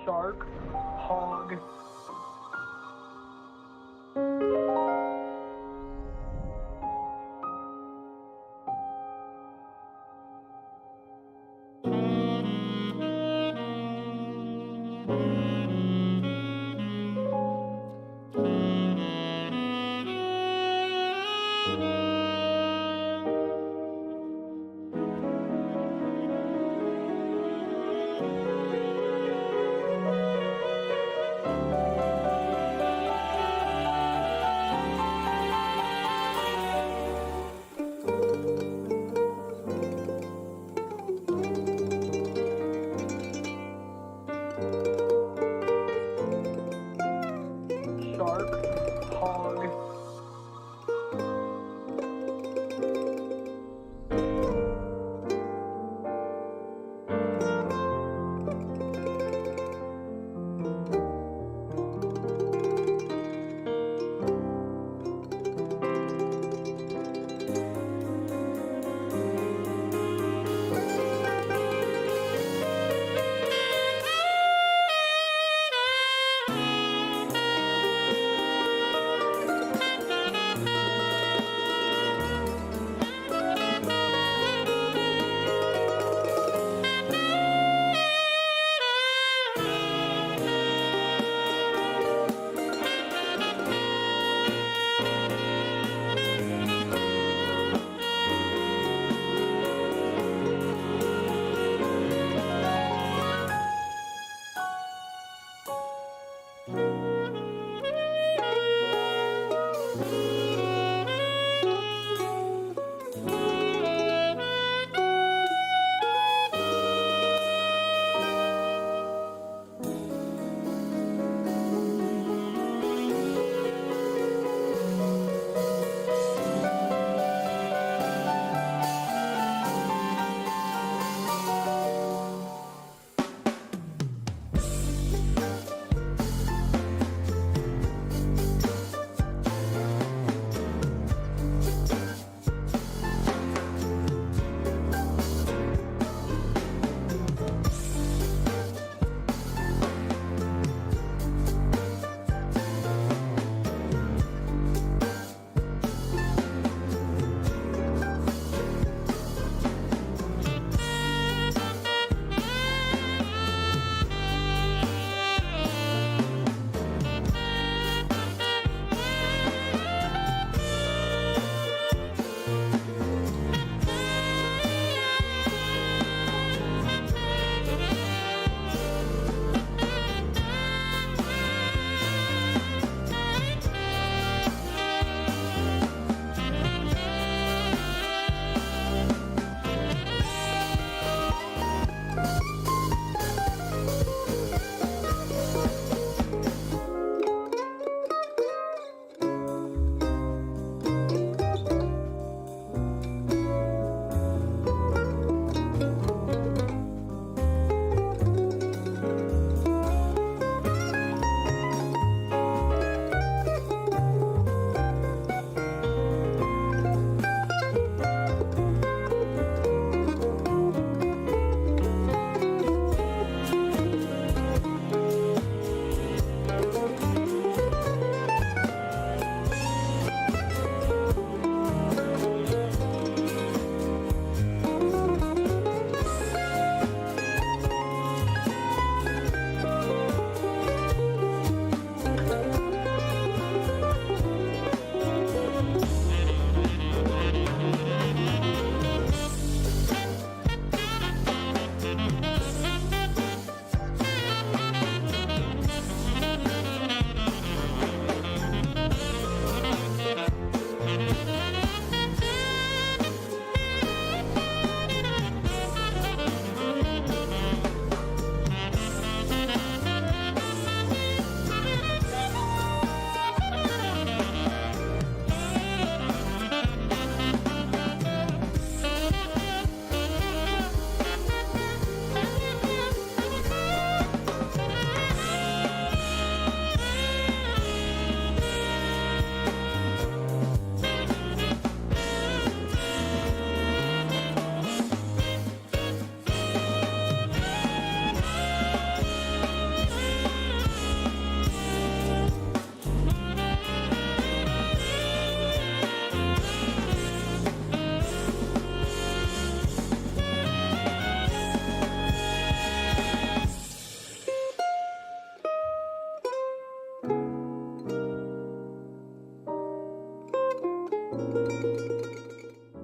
Shark, hog.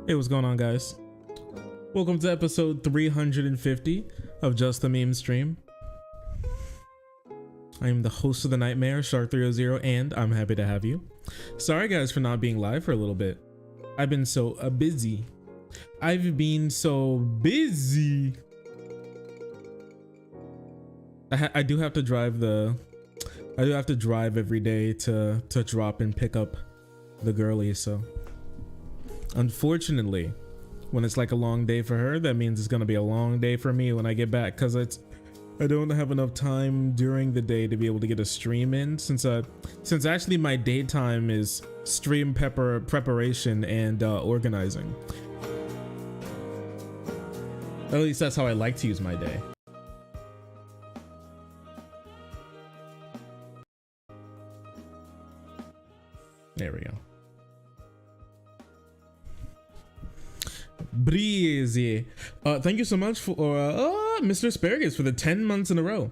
Hey, what's going on, guys? Welcome to episode 350 of Just the Meme Stream. I am the host of the nightmare, Shark300, and I'm happy to have you. Sorry, guys, for not being live for a little bit. I've been so busy. I've been so busy. I do have to drive every day to drop and pick up the girlie, so unfortunately when it's like a long day for her, that means it's gonna be a long day for me when I get back, because I don't have enough time during the day to be able to get a stream in, since actually my daytime is stream preparation and organizing. At least that's how I like to use my day. There we go. Breezy. Thank you so much for Mr. Asparagus for the 10 months in a row,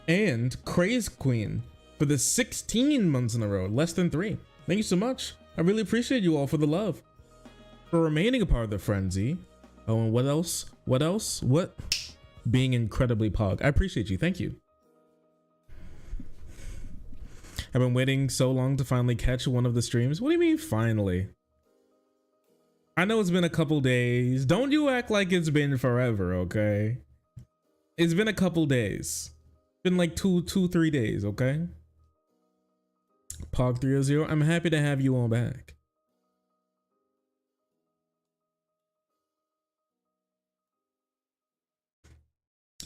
and Craze Queen for the 16 months in a row, less than 3. Thank you so much. I really appreciate you all for the love, for remaining a part of the frenzy. Oh, and what else? What? Being incredibly pog. I appreciate you. Thank you. I've been waiting so long to finally catch one of the streams. What do you mean finally? I know it's been a couple days. Don't you act like it's been forever, okay? It's been a couple days. Been like 3 days, okay? Pog300, I'm happy to have you all back.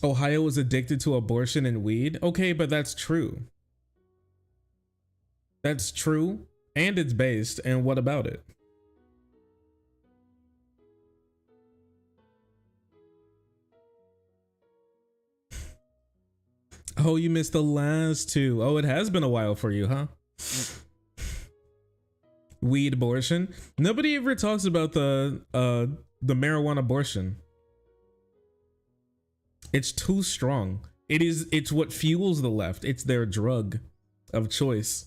Ohio is addicted to abortion and weed. Okay, but that's true. That's true, and it's based, and what about it? Oh, you missed the last 2. Oh, it has been a while for you, huh? Weed abortion. Nobody ever talks about the marijuana abortion. It's too strong. It's what fuels the left. It's their drug of choice.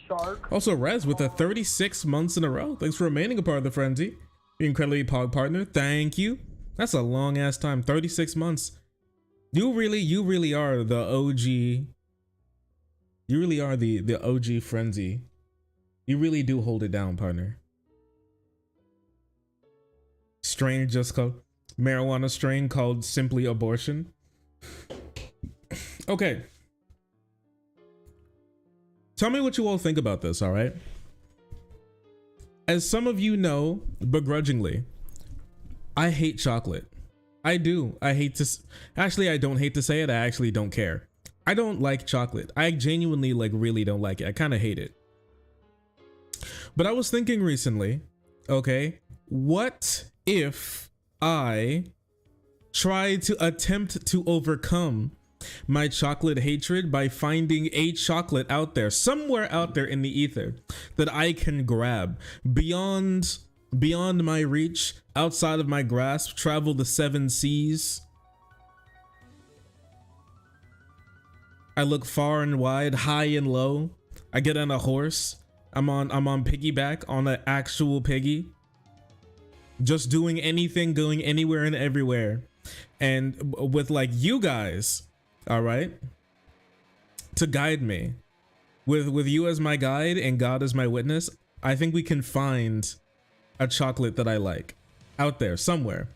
Shark. Also, Rez with a 36 months in a row. Thanks for remaining a part of the frenzy. Your incredibly pog partner. Thank you. That's a long ass time. 36 months. You really are the OG. You really are the OG frenzy. You really do hold it down, partner. Strain just called marijuana strain called simply abortion. Okay. Tell me what you all think about this, all right? As some of you know, begrudgingly, I hate chocolate. I do. I hate to... Actually, I don't hate to say it. I actually don't care. I don't like chocolate. I genuinely, like, really don't like it. I kind of hate it. But I was thinking recently, okay, what if I tried to attempt to overcome my chocolate hatred by finding a chocolate out there, somewhere out there in the ether, that I can grab beyond my reach, outside of my grasp, travel the 7 seas. I look far and wide, high and low. I get on a horse. I'm on piggyback on an actual piggy. Just doing anything, going anywhere and everywhere. And with like you guys, all right, to guide me, with you as my guide and God as my witness, I think we can find a chocolate that I like out there somewhere.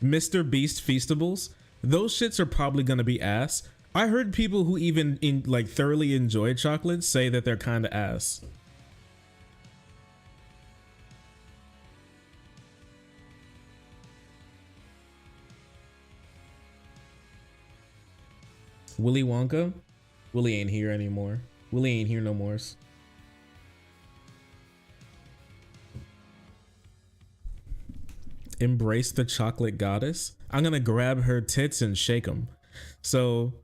Mr. Beast Feastables, those shits are probably gonna be ass. I heard people who even like thoroughly enjoy chocolate say that they're kind of ass. Willy Wonka? Willy ain't here anymore. Willy ain't here no more. Embrace the chocolate goddess. I'm gonna grab her tits and shake them. So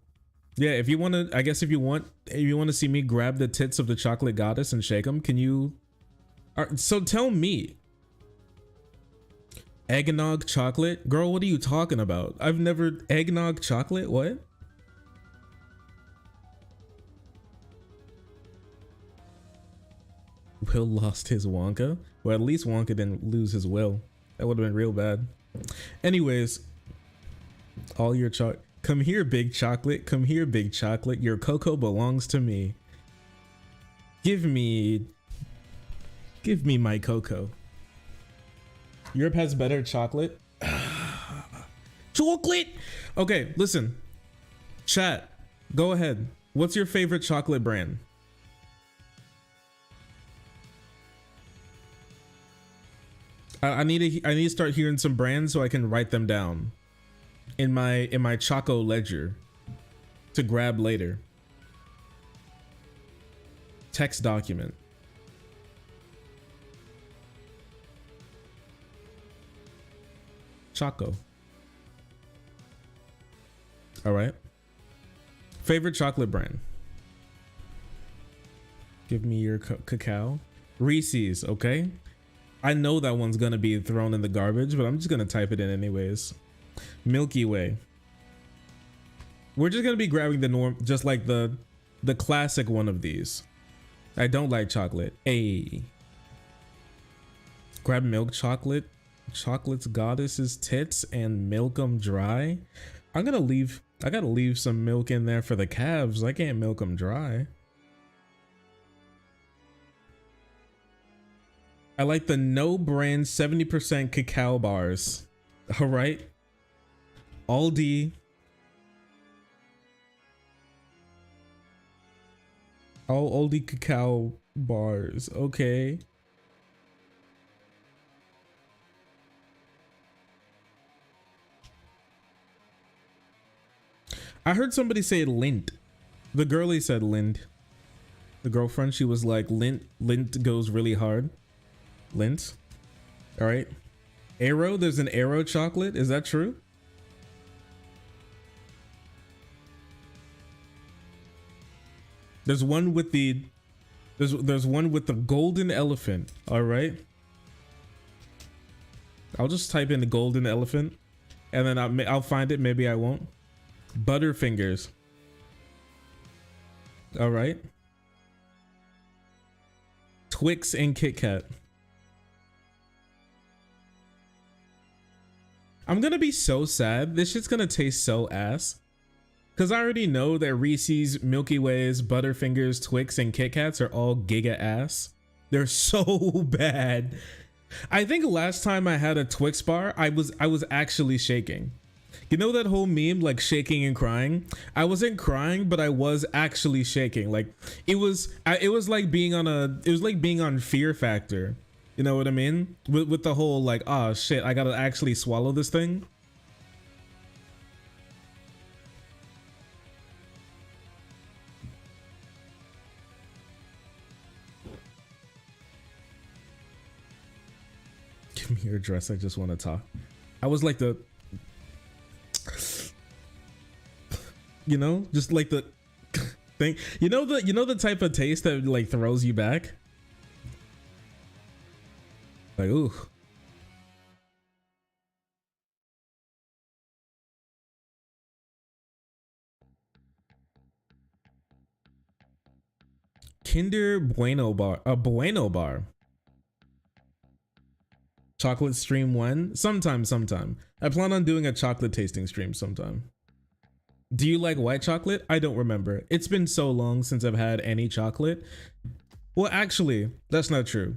yeah, if you want to, I guess if you want to see me grab the tits of the chocolate goddess and shake them, can you? So tell me. Eggnog chocolate? Girl, what are you talking about? I've never... Eggnog chocolate? What? Will lost his Wonka. Well, at least Wonka didn't lose his will. That would have been real bad. Anyways, all your come here, big chocolate. Come here, big chocolate. Your cocoa belongs to me. Give me my cocoa. Europe has better chocolate. Chocolate. Okay, listen. Chat. Go ahead. What's your favorite chocolate brand? I need to start hearing some brands so I can write them down in my Choco ledger to grab later. Text document. Choco. All right. Favorite chocolate brand. Give me your cacao. Reese's, okay? I know that one's gonna be thrown in the garbage, but I'm just gonna type it in anyways. Milky Way. We're just gonna be grabbing the norm, just like the classic one of these. I don't like chocolate. Hey. Grab milk chocolate. Chocolate's goddess's tits and milk 'em dry. I gotta leave some milk in there for the calves. I can't milk them dry. I like the no brand 70% cacao bars. All right. Aldi. All Aldi cacao bars. Okay. I heard somebody say Lint. The girlie said Lint. The girlfriend, she was like, Lint goes really hard. Lint. All right. Aero, there's an Aero chocolate. Is that true? There's one with the there's one with the golden elephant. All right. I'll just type in the golden elephant and then I'll find it. Maybe I won't. Butterfingers. All right. Twix and Kit Kat. I'm gonna be so sad. This shit's gonna taste so ass. Cause I already know that Reese's, Milky Ways, Butterfingers, Twix, and Kit Kats are all giga ass. They're so bad. I think last time I had a Twix bar, I was actually shaking. You know that whole meme, like shaking and crying? I wasn't crying, but I was actually shaking. Like it was like being on Fear Factor. You know what I mean? With the whole like, oh shit, I gotta actually swallow this thing. Give me your address, I just want to talk. I was like the, you know, just like the thing. You know the type of taste that like throws you back? Like, ooh. Kinder Bueno bar, a Bueno bar. Chocolate stream when? Sometime. I plan on doing a chocolate tasting stream sometime. Do you like white chocolate? I don't remember. It's been so long since I've had any chocolate. Well, actually, that's not true.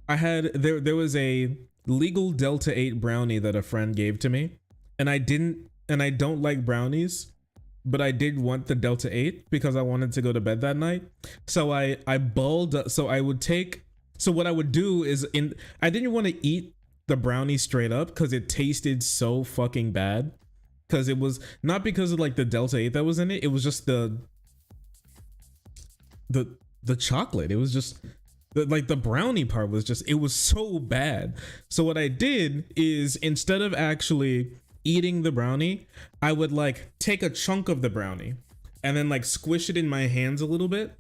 I had, there was a legal Delta 8 brownie that a friend gave to me, and I don't like brownies, but I did want the Delta 8 because I wanted to go to bed that night. So I balled up, so what I would do is I didn't want to eat the brownie straight up because it tasted so fucking bad. Because it was not because of like the Delta 8 that was in it. It was just the chocolate. It was just like the brownie part was just, it was so bad. So what I did is instead of actually eating the brownie, I would like take a chunk of the brownie and then like squish it in my hands a little bit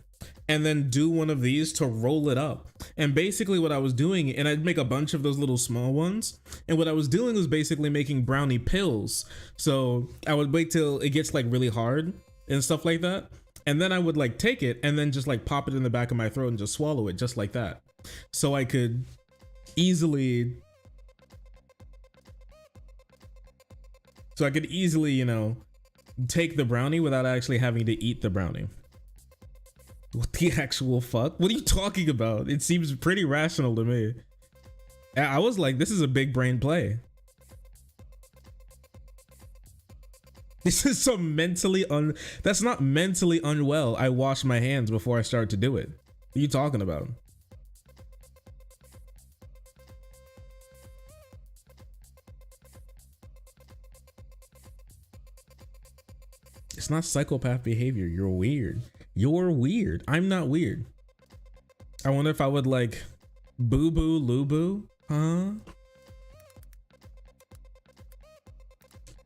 and then do one of these to roll it up. And basically what I was doing, and I'd make a bunch of those little small ones, and what I was doing was basically making brownie pills. So I would wait till it gets like really hard and stuff like that, and then I would like take it and then just like pop it in the back of my throat and just swallow it just like that. so I could easily you know, take the brownie without actually having to eat the brownie. What the actual fuck? What are you talking about? It seems pretty rational to me. I was like, this is a big brain play. This is some that's not mentally unwell. I wash my hands before I start to do it. What are you talking about? It's not psychopath behavior. You're weird. You're weird. I'm not weird. I wonder if I would like boo boo lubu, huh?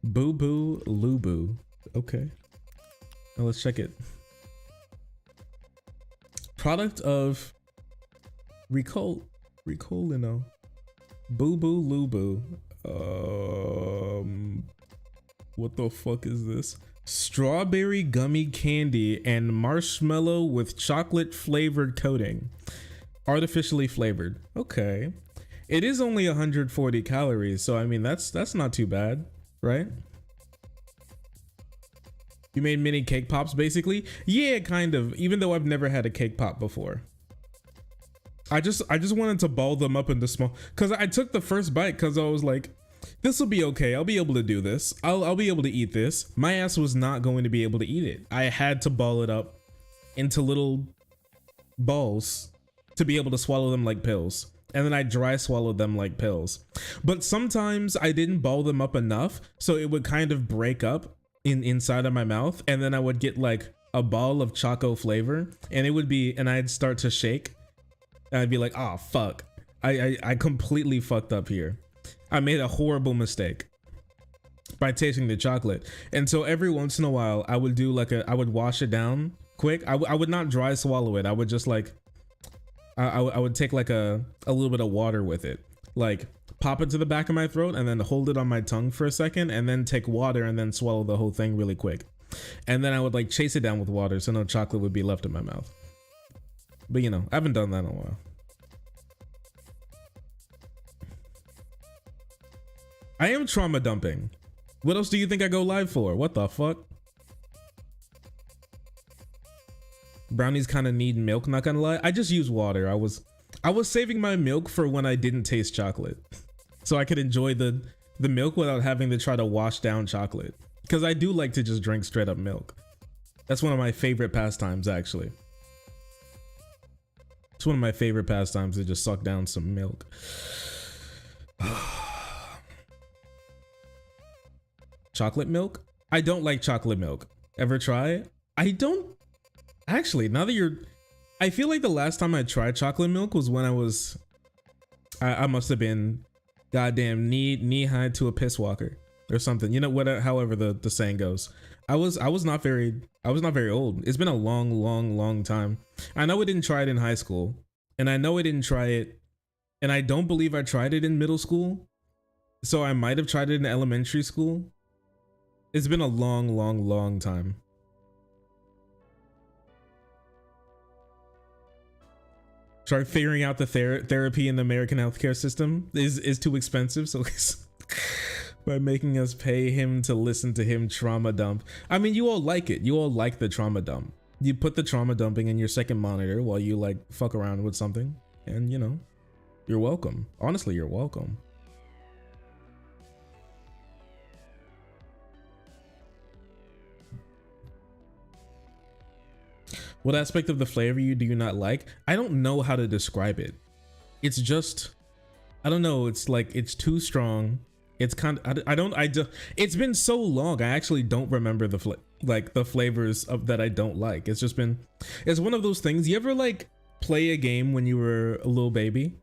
Boo boo lubu. Okay. Now let's check it. Product of Ricolino. Boo boo lubu. What the fuck is this? Strawberry gummy candy and marshmallow with chocolate flavored coating. Artificially flavored. Okay. It is only 140 calories, so I mean that's not too bad, right? You made mini cake pops basically? Yeah, kind of. Even though I've never had a cake pop before. I just wanted to ball them up into small, cuz I took the first bite cuz I was like, this will be okay. I'll be able to do this. I'll be able to eat this. My ass was not going to be able to eat it. I had to ball it up into little balls to be able to swallow them like pills. And then I dry swallowed them like pills. But sometimes I didn't ball them up enough, so it would kind of break up inside of my mouth, and then I would get like a ball of choco flavor, and it would be, and I'd start to shake. And I'd be like, oh fuck. I completely fucked up here. I made a horrible mistake by tasting the chocolate. And so every once in a while I would do like I would wash it down quick. I would not dry swallow it. I would just like, I would take like a little bit of water with it, like pop it to the back of my throat and then hold it on my tongue for a second and then take water and then swallow the whole thing really quick. And then I would like chase it down with water so no chocolate would be left in my mouth. But you know, I haven't done that in a while. I am trauma dumping. What else do you think I go live for? What the fuck? Brownies kind of need milk, not gonna lie. I just use water. I was saving my milk for when I didn't taste chocolate, so I could enjoy the milk without having to try to wash down chocolate. Because I do like to just drink straight up milk. That's one of my favorite pastimes, actually. It's one of my favorite pastimes to just suck down some milk. Chocolate milk? I don't like chocolate milk. Ever try? I don't actually. Now that you're, I feel like the last time I tried chocolate milk was when I must have been goddamn knee high to a piss walker or something. You know what? However the saying goes. I was not very old. It's been a long time. I know I didn't try it in high school, and I know I didn't try it, and I don't believe I tried it in middle school. So I might have tried it in elementary school. It's been a long time. Try figuring out the therapy in the American healthcare system is too expensive, so by making us pay him to listen to him trauma dump. I mean, you all like it. You all like the trauma dump. You put the trauma dumping in your second monitor while you like fuck around with something, and you know, you're welcome. Honestly, you're welcome. What aspect of the flavor do you not like? I don't know how to describe it. It's just, I don't know. It's like, it's too strong. It's kind of, it's been so long. I actually don't remember the flavors of that I don't like. It's just been, it's one of those things. You ever like play a game when you were a little baby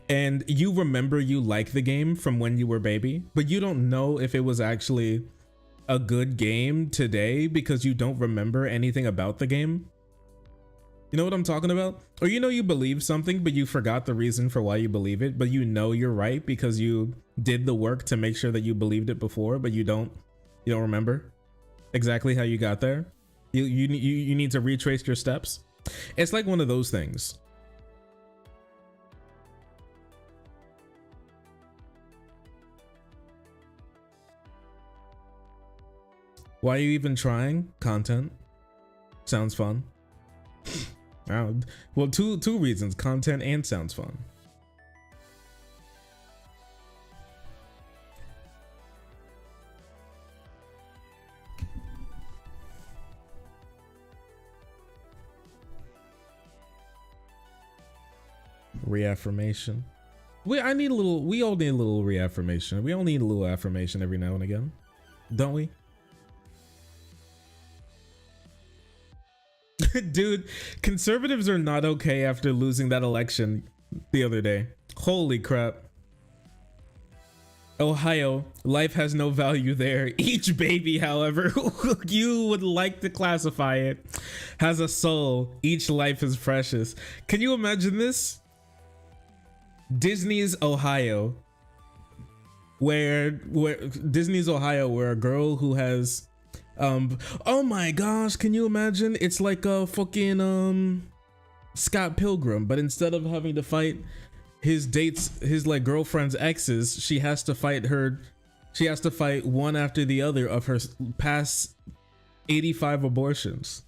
and you remember you like the game from when you were baby, but you don't know if it was actually a good game today because you don't remember anything about the game? You know what I'm talking about? Or you know you believe something but you forgot the reason for why you believe it, but you know you're right because you did the work to make sure that you believed it before, but you don't remember exactly how you got there. You need to retrace your steps. It's like one of those things. Why are you even trying? Content. Sounds fun. Well, two reasons: content and sounds fun. Reaffirmation. We all need a little reaffirmation. We all need a little affirmation every now and again, don't we? Dude, conservatives are not okay after losing that election the other day. Holy crap. Ohio, life has no value there. Each baby, however, you would like to classify it, has a soul. Each life is precious. Can you imagine this? Disney's Ohio, where Disney's Ohio, where a girl who has oh my gosh, can you imagine? It's like a fucking Scott Pilgrim, but instead of having to fight his like girlfriend's exes, she has to fight one after the other of her past 85 abortions.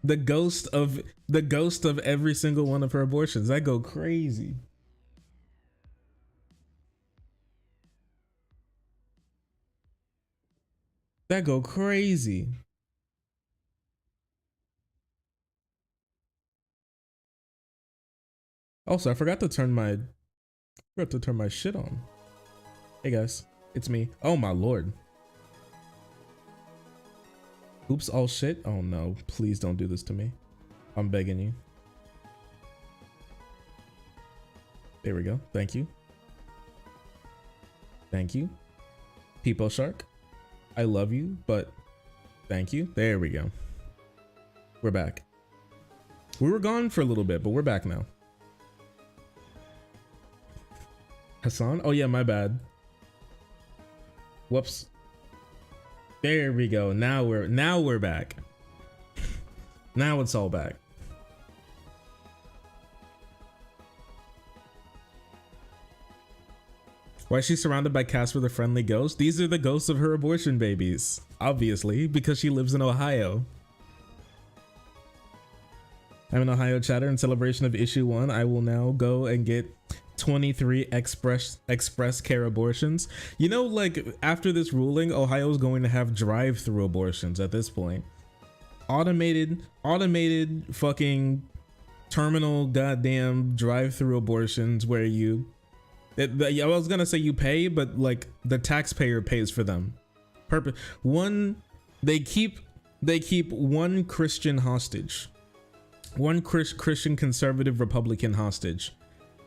The ghost of every single one of her abortions. That go crazy. That go crazy. Also, I forgot to turn my shit on. Hey guys, it's me. Oh my lord. Oops, all shit. Oh no, please don't do this to me. I'm begging you. There we go. Thank you. Thank you. Peepo Shark. I love you, but thank you. There we go. We're back. We were gone for a little bit, but we're back now. Hassan? Oh yeah, my bad. Whoops. There we go. Now we're back. Now it's all back. Why is she surrounded by cast with a friendly ghost? These are the ghosts of her abortion babies. Obviously, because she lives in Ohio. I'm an Ohio chatter in celebration of issue 1. I will now go and get 23 express care abortions. You know, like after this ruling, Ohio is going to have drive-through abortions at this point. Automated fucking terminal goddamn drive-through abortions where I was gonna say you pay, but like the taxpayer pays for them. They keep one Christian hostage, one Christian conservative Republican hostage,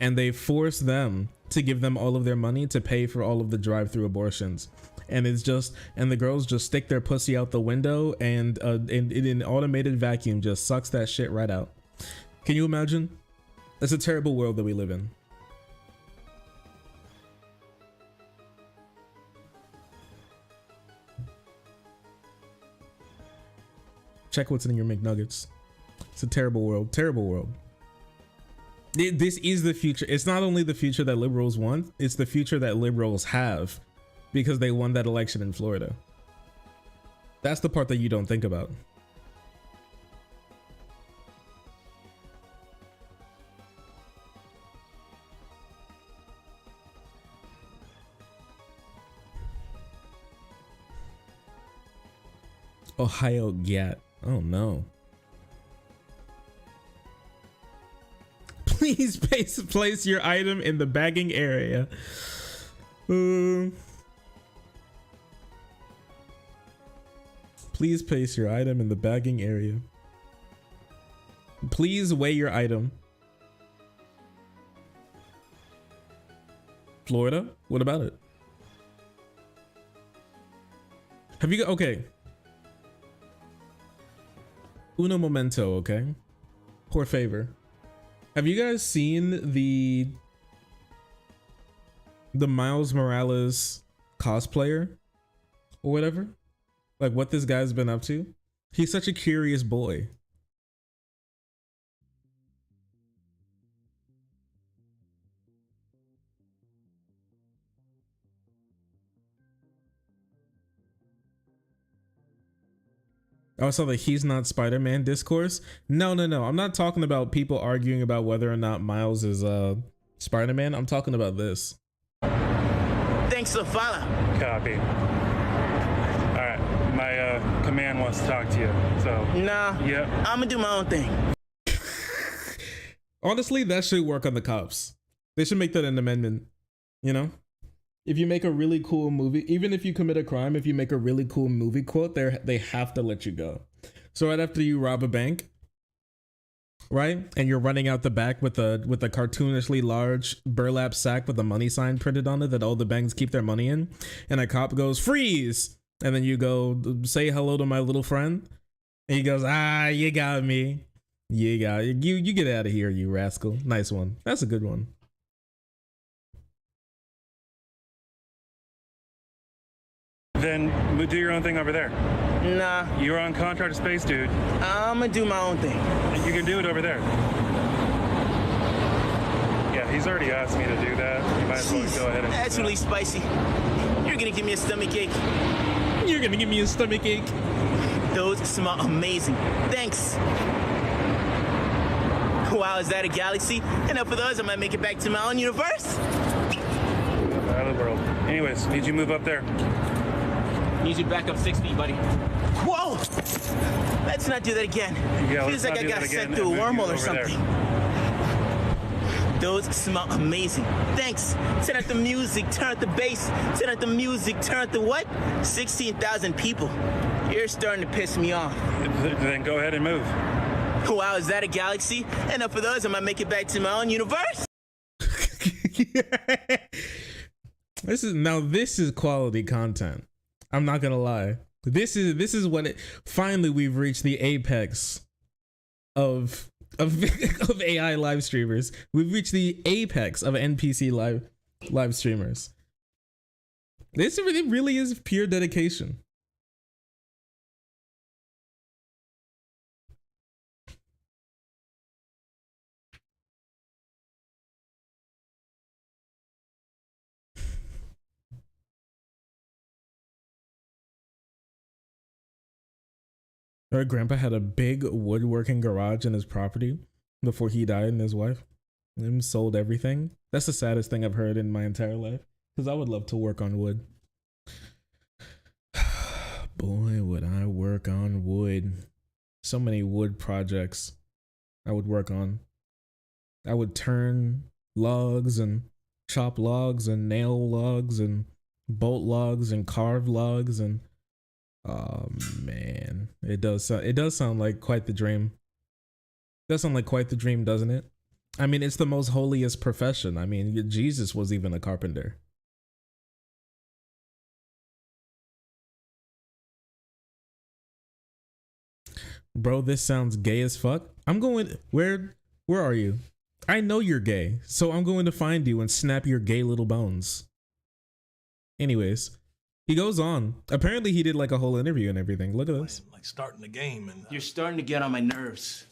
and they force them to give them all of their money to pay for all of the drive-through abortions. And the girls just stick their pussy out the window, and an automated vacuum just sucks that shit right out. Can you imagine? That's a terrible world that we live in. Check what's in your McNuggets. It's a terrible world. Terrible world. This is the future. It's not only the future that liberals want, it's the future that liberals have because they won that election in Florida. That's the part that you don't think about. Ohio Gat. Oh no. Please place your item in the bagging area. Please place your item in the bagging area. Please weigh your item. Florida? What about it? Have you got, okay. Uno momento, okay? Por favor. Have you guys seen the Miles Morales cosplayer or whatever? Like what this guy's been up to? He's such a curious boy. I saw the "he's not Spider-Man" discourse. No. I'm not talking about people arguing about whether or not Miles is Spider-Man. I'm talking about this. Thanks for the follow. Copy. All right, my command wants to talk to you. So. Nah. Yep. I'm gonna do my own thing. Honestly, that should work on the cops. They should make that an amendment. You know, if you make a really cool movie, even if you commit a crime, if you make a really cool movie quote, they have to let you go. So right after you rob a bank, right, and you're running out the back with a cartoonishly large burlap sack with a money sign printed on it that all the banks keep their money in, and a cop goes freeze, and then you go say hello to my little friend, and he goes, you got me, you get out of here, you rascal. Nice one. That's a good one. Then do your own thing over there. Nah. You're on contract to space, dude. I'm gonna do my own thing. You can do it over there. Yeah, he's already asked me to do that. You might as well go ahead and do That's that. really spicy. You're gonna give me a stomach ache. You're gonna give me a stomach ache. Those smell amazing. Thanks. Wow, is that a galaxy? Enough of those, I might make it back to my own universe. Out of the world. Anyways, need you move up there. Need you to back up 6 feet, buddy. Whoa! Let's not do that again. Yeah, Feels like I got sent through a wormhole or something. Those smell amazing. Thanks. Turn out the music, turn out the bass, turn out the music, turn out the what? 16,000 people. You're starting to piss me off. Then go ahead and move. Wow, is that a galaxy? Enough of those, I might make it back to my own universe. This is quality content. I'm not gonna lie. This is what it. Finally, we've reached the apex of AI live streamers. We've reached the apex of NPC live streamers. This really is pure dedication. Her grandpa had a big woodworking garage in his property before he died and his wife. And sold everything. That's the saddest thing I've heard in my entire life. Because I would love to work on wood. Boy, would I work on wood. So many wood projects I would work on. I would turn logs and chop logs and nail logs and bolt logs and carve logs and oh man, it does sound like quite the dream. It does sound like quite the dream, doesn't it? I mean, it's the most holiest profession. I mean, Jesus was even a carpenter. Bro, this sounds gay as fuck. I'm going, where are you? I know you're gay, so I'm going to find you and snap your gay little bones. Anyways, he goes on. Apparently he did like a whole interview and everything. Look at this. Like starting the game and You're starting to get on my nerves.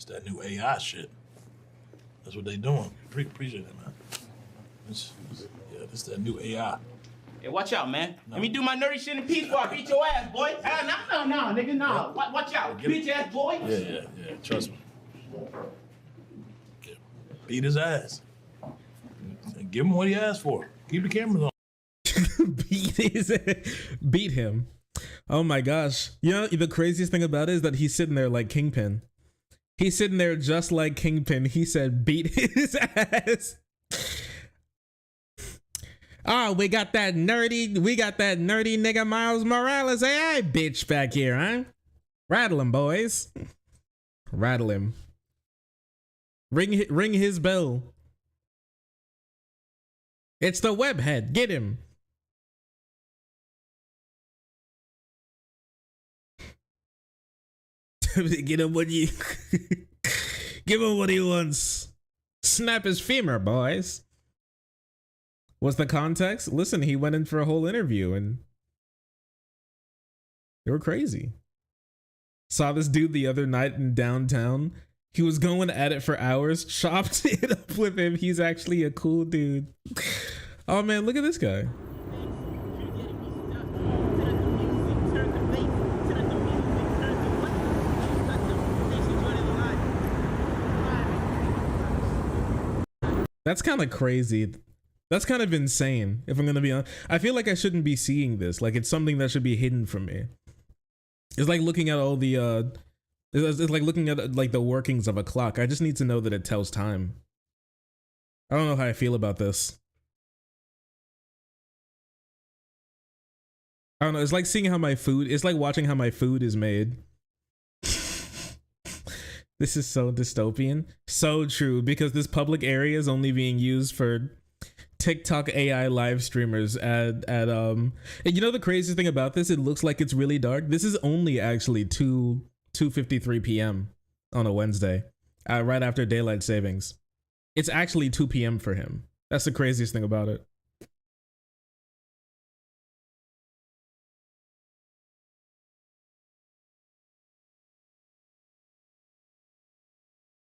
it's that new AI shit. That's what they doing. Appreciate it, man. This is that new AI. Hey, watch out, man. Let me do my nerdy shit in peace before I beat your ass, boy. No, nigga, no. Watch out, bitch ass boy. Yeah. Trust me. Yeah. Beat his ass. And give him what he asked for. Keep the cameras on. Beat him. Oh my gosh. You know, the craziest thing about it is that he's sitting there like Kingpin. He's sitting there just like Kingpin. He said, beat his ass. Oh, we got that nerdy nigga Miles Morales. Hey, bitch back here, huh? Rattle him, boys. Rattle him. Ring his bell. It's the webhead. Get him. Get him what you give him what he wants. Snap his femur, boys. What's the context? Listen, he went in for a whole interview and they were crazy. Saw this dude the other night in downtown. He was going at it for hours. Chopped it up with him. He's actually a cool dude. Oh man, look at this guy. That's kind of crazy. That's kind of insane, if I'm gonna be honest. I feel like I shouldn't be seeing this. Like, it's something that should be hidden from me. It's like looking at all the it's like looking at like the workings of a clock. I just need to know that it tells time. I don't know how I feel about this. I don't know. It's like seeing how my food, it's like watching how my food is made. This is so dystopian. So true, because this public area is only being used for TikTok AI live streamers and you know the craziest thing about this, it looks like it's really dark. This is only actually 2:53 p.m. on a Wednesday, right after daylight savings. It's actually 2 p.m. for him. That's the craziest thing about it.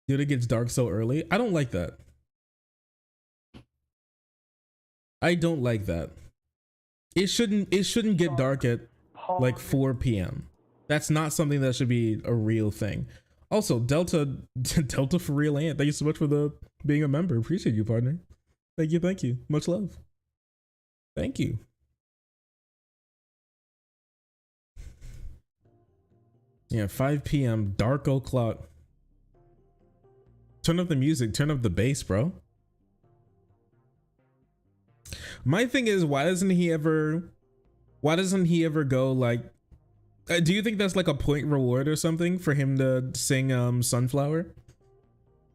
Dude, it gets dark so early. I don't like that. I don't like that. It shouldn't get dark at like 4 p.m. That's not something that should be a real thing. Also, Delta for real Ant, thank you so much for being a member. Appreciate you, partner. Thank you. Much love. Thank you. Yeah, 5 p.m. dark o'clock. Turn up the music, turn up the bass, bro. My thing is, why doesn't he ever go like, do you think that's like a point reward or something for him to sing Sunflower?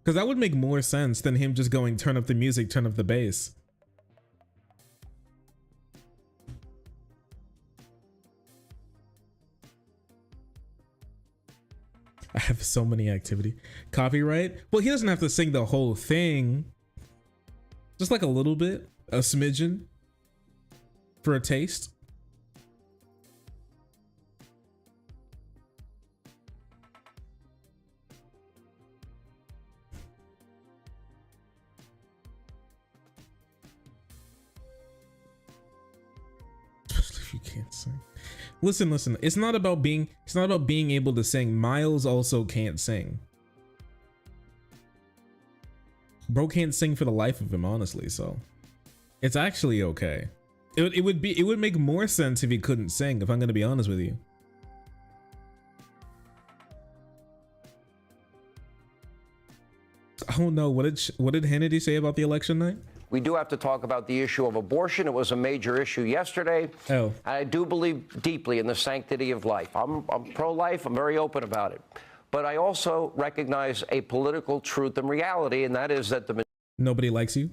Because that would make more sense than him just going turn up the music, turn up the bass. I have so many activity. Copyright? Well, he doesn't have to sing the whole thing. Just like a little bit, a smidgen for a taste. Especially if you can't sing. Listen. It's not about being able to sing. Miles also can't sing. Bro can't sing for the life of him, honestly, so it's actually okay. It would make more sense if he couldn't sing, if I'm gonna be honest with you. Oh no, what did Hannity say about the election night? We do have to talk about the issue of abortion. It was a major issue yesterday. Oh. I do believe deeply in the sanctity of life. I'm pro-life. I'm very open about it. But I also recognize a political truth and reality, and that is that the nobody likes you.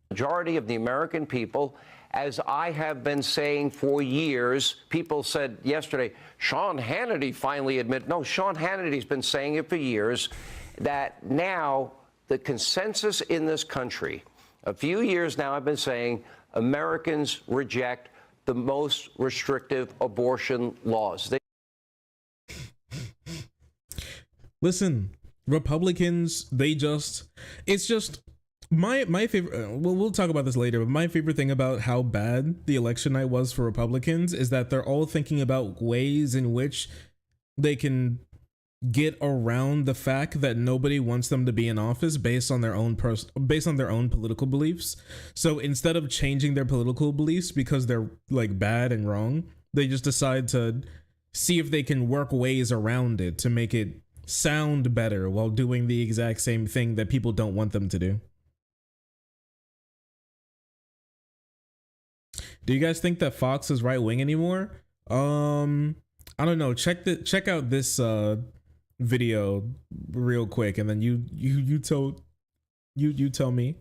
Majority of the American people, as I have been saying for years, people said yesterday, Sean Hannity finally admitted. No, Sean Hannity's been saying it for years, that now the consensus in this country, a few years now I've been saying Americans reject the most restrictive abortion laws. Listen, Republicans, it's just my favorite, we'll talk about this later, but my favorite thing about how bad the election night was for Republicans is that they're all thinking about ways in which they can get around the fact that nobody wants them to be in office based on their own political beliefs. So instead of changing their political beliefs because they're like bad and wrong, they just decide to see if they can work ways around it to make it sound better while doing the exact same thing that people don't want them to do. Do you guys think that Fox is right wing anymore? I don't know. Check out this video real quick, and then you tell me.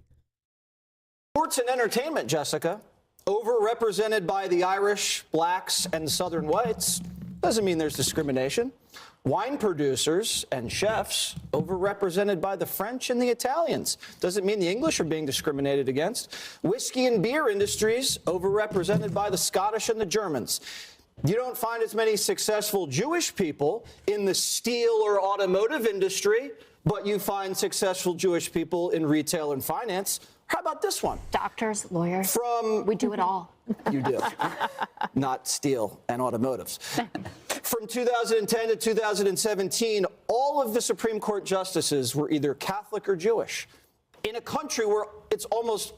Sports and entertainment, Jessica, overrepresented by the Irish, blacks, and Southern whites, doesn't mean there's discrimination. Wine producers and chefs, overrepresented by the French and the Italians, doesn't mean the English are being discriminated against. Whiskey and beer industries, overrepresented by the Scottish and the Germans. You don't find as many successful Jewish people in the steel or automotive industry, but you find successful Jewish people in retail and finance. How about this one? Doctors, lawyers. We do it all. You do. Not steel and automotives. From 2010 to 2017, all of the Supreme Court justices were either Catholic or Jewish. in a country where it's almost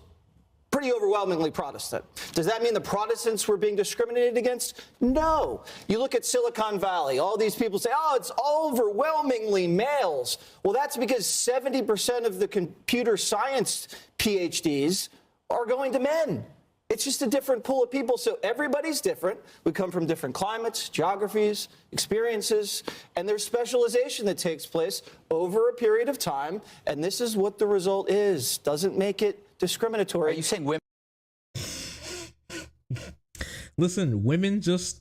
pretty overwhelmingly Protestant. Does that mean the Protestants were being discriminated against? No. You look at Silicon Valley, all these people say, oh, it's overwhelmingly males. Well, that's because 70% of the computer science PhDs are going to men. It's just a different pool of people, so everybody's different. We come from different climates, geographies, experiences, and there's specialization that takes place over a period of time, and this is what the result is. Doesn't make it discriminatory. Are you saying women? Listen, women just,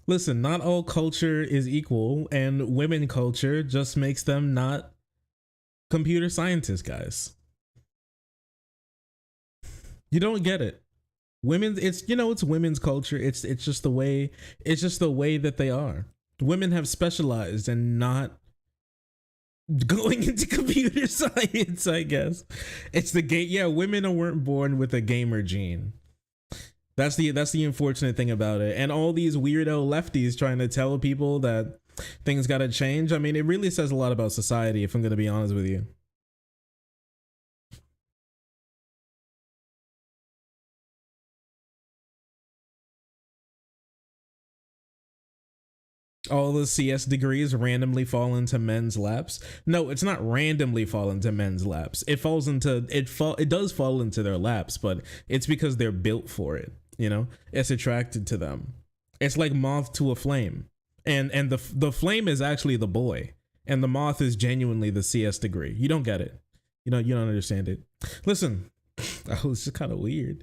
listen, not all culture is equal, and women culture just makes them not computer scientists, guys. You don't get it. Women, it's women's culture. It's just the way that they are. Women have specialized and not going into computer science, I guess. It's the game. Yeah, women weren't born with a gamer gene. That's the unfortunate thing about it. And all these weirdo lefties trying to tell people that things got to change. I mean, it really says a lot about society, if I'm going to be honest with you. All the CS degrees randomly fall into men's laps. No, it's not randomly fall into men's laps. It does fall into their laps, but it's because they're built for it. You know, it's attracted to them. It's like moth to a flame, and the flame is actually the boy, and the moth is genuinely the CS degree. You don't get it. You don't understand it. Listen, that was just kind of weird.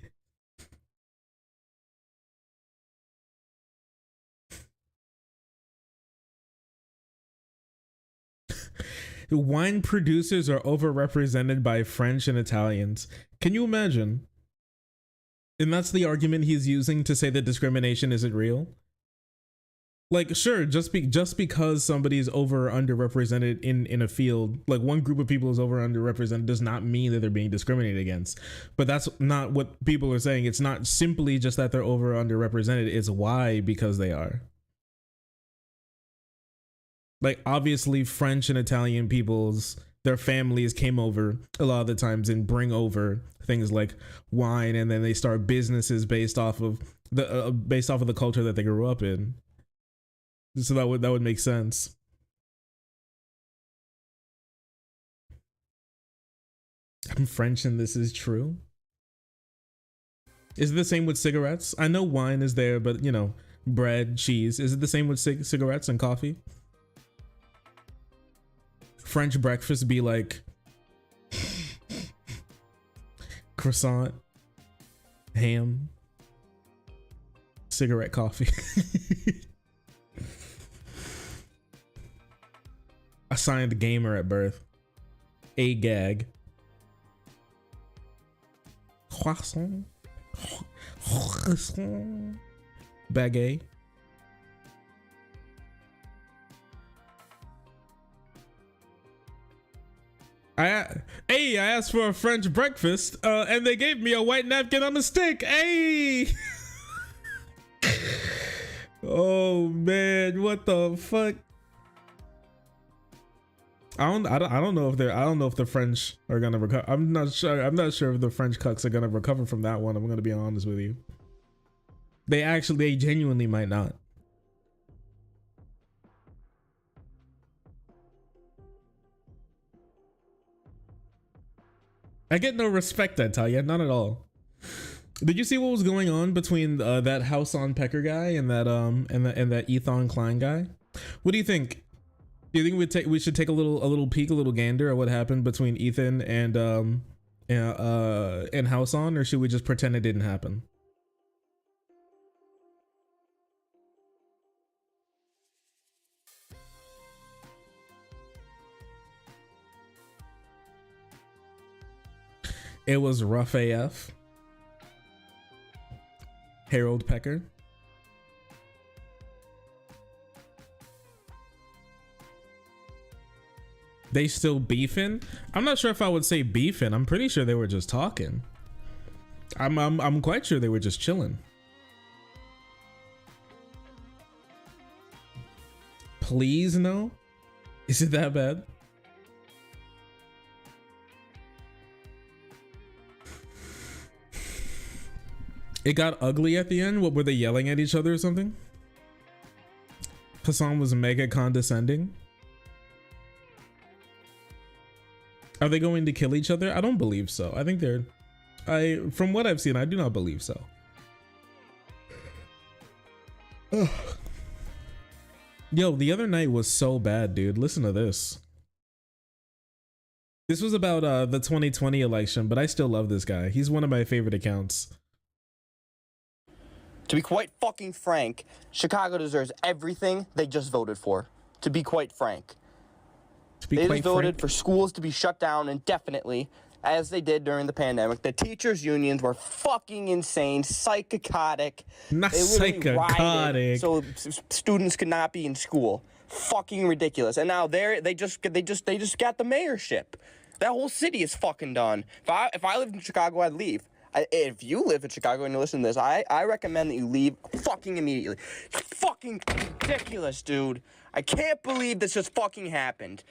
Wine producers are overrepresented by French and Italians. Can you imagine? And that's the argument he's using to say that discrimination isn't real. Like, sure, just because somebody's over or underrepresented in a field, like one group of people is over or underrepresented, does not mean that they're being discriminated against. But that's not what people are saying. It's not simply just that they're over or underrepresented. It's why, because they are. Like, obviously, French and Italian peoples, their families came over a lot of the times and bring over things like wine, and then they start businesses based off of the culture that they grew up in. So that would make sense. I'm French and this is true. Is it the same with cigarettes? I know wine is there, but you know, bread, cheese. Is it the same with cigarettes and coffee? French breakfast be like croissant, ham, cigarette, coffee. Assigned gamer at birth. A gag. Croissant. Croissant. Baguette. I asked for a French breakfast, and they gave me a white napkin on a stick. Hey. Oh man, what the fuck? I don't know if the French are gonna recover. I'm not sure if the French cucks are gonna recover from that one. I'm gonna be honest with you. They genuinely might not. I get no respect, I tell you, not at all. Did you see what was going on between that House on Pecker guy and that Ethan Klein guy? What do you think? Do you think we should take a little peek, a little gander at what happened between Ethan and House on, or should we just pretend it didn't happen? It was rough AF. Harold Pecker. They still beefing? I'm not sure if I would say beefing. I'm pretty sure they were just talking. I'm quite sure they were just chilling. Please no? Is it that bad? It got ugly at the end. What were they yelling at each other or something? Hassan was mega condescending. Are they going to kill each other? I don't believe so. I think they're, from what I've seen, I do not believe so. Ugh. Yo, the other night was so bad, dude. Listen to this. This was about the 2020 election, but I still love this guy. He's one of my favorite accounts. To be quite fucking frank, Chicago deserves everything they just voted for. To be quite frank. They just voted for schools to be shut down indefinitely, as they did during the pandemic. The teachers' unions were fucking insane, psychotic. Not they literally rioted psychotic. so students could not be in school. Fucking ridiculous. And now they just got the mayorship. That whole city is fucking done. If I lived in Chicago, I'd leave. If you live in Chicago and you listen to this, I recommend that you leave fucking immediately. It's fucking ridiculous, dude. I can't believe this just fucking happened.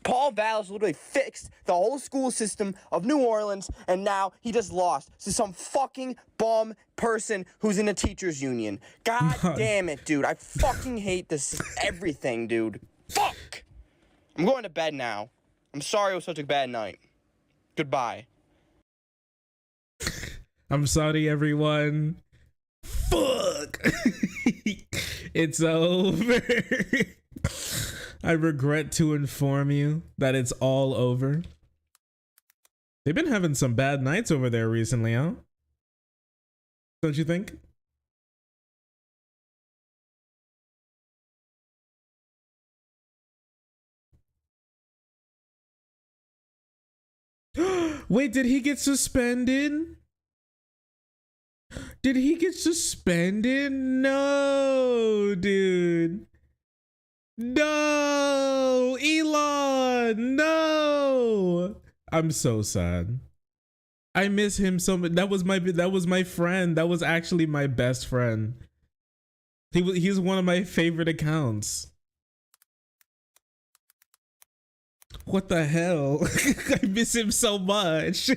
Paul Vallis literally fixed the whole school system of New Orleans, and now he just lost to some fucking bum person who's in a teachers union. God damn it, dude. I fucking hate this everything, dude. Fuck! I'm going to bed now. I'm sorry it was such a bad night. Goodbye. I'm sorry, everyone. Fuck. It's over. I regret to inform you that it's all over. They've been having some bad nights over there recently, huh? Don't you think? Wait, did he get suspended? Did he get suspended? No, dude. No, Elon, no. I'm so sad. I miss him so much. That was my friend. That was actually my best friend. He's one of my favorite accounts. What the hell? I miss him so much.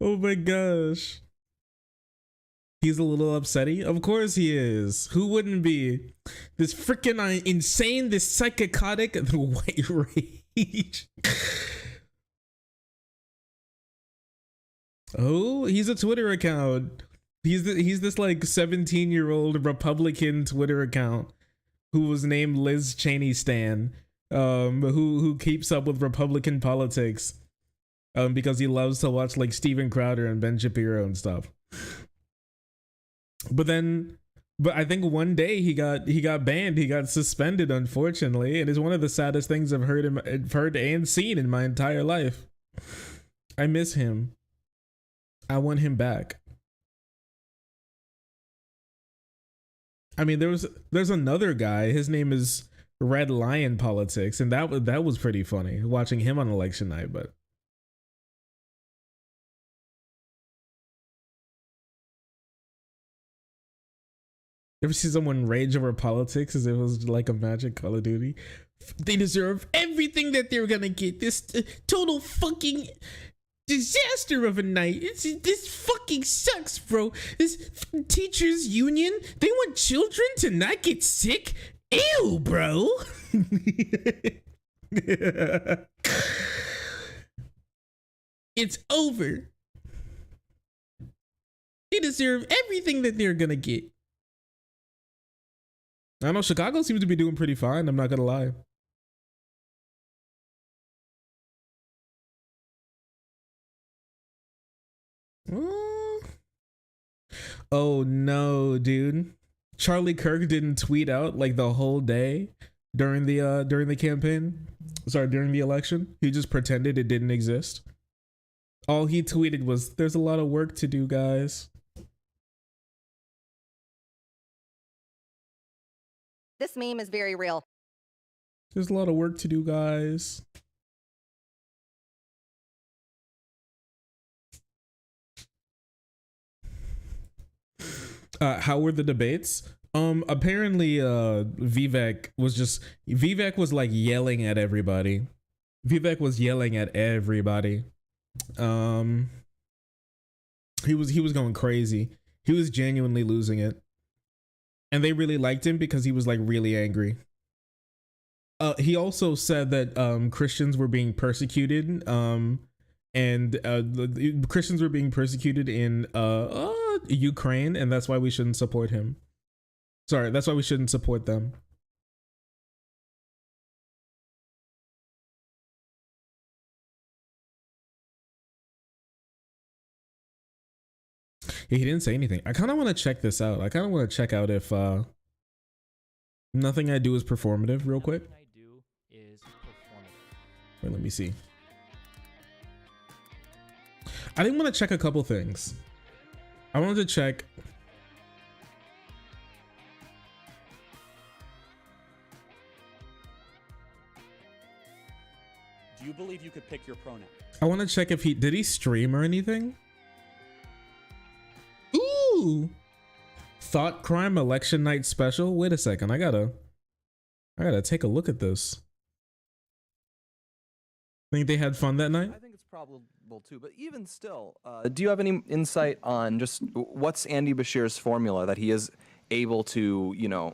Oh my gosh. He's a little upsetty. Of course he is. Who wouldn't be? This freaking insane, this psychotic, the white rage. Oh, he's a Twitter account. He's this like 17-year-old Republican Twitter account who was named Liz Cheney Stan, who keeps up with Republican politics, because he loves to watch like Steven Crowder and Ben Shapiro and stuff. But I think one day he got banned. He got suspended, unfortunately. It is one of the saddest things I've heard and seen in my entire life. I miss him. I want him back. I mean, there's another guy. His name is Red Lion Politics, and that was pretty funny watching him on election night. But you ever see someone rage over politics as if it was like a Magic Call of Duty? They deserve everything that they're gonna get. This total fucking disaster of a night. This fucking sucks, bro. This teachers union, they want children to not get sick. Ew, bro. It's over. They deserve everything that they're gonna get. I don't know, Chicago seems to be doing pretty fine, I'm not gonna lie. Oh no, dude. Charlie Kirk didn't tweet out like the whole day during the campaign. Sorry, during the election. He just pretended it didn't exist. All he tweeted was, "There's a lot of work to do, guys." This meme is very real. There's a lot of work to do, guys. How were the debates? Apparently Vivek was like yelling at everybody. Vivek was yelling at everybody. He was going crazy. He was genuinely losing it. And they really liked him because he was like really angry. He also said that Christians were being persecuted, and the Christians were being persecuted in Ukraine, and that's why we shouldn't support him. Sorry, that's why we shouldn't support them. Yeah, he didn't say anything. I kind of want to check this out. I kind of want to check out if Nothing I Do is performative real quick. Nothing I do is performative. Wait, let me see. I didn't want to check a couple things. I wanted to check. Do you believe you could pick your pronoun? I want to check if did he stream or anything? Ooh. Thought Crime Election Night Special. Wait a second. I gotta take a look at this. Think they had fun that night? I think it's probable too, but even still, do you have any insight on just what's Andy Bashir's formula that he is able to, you know,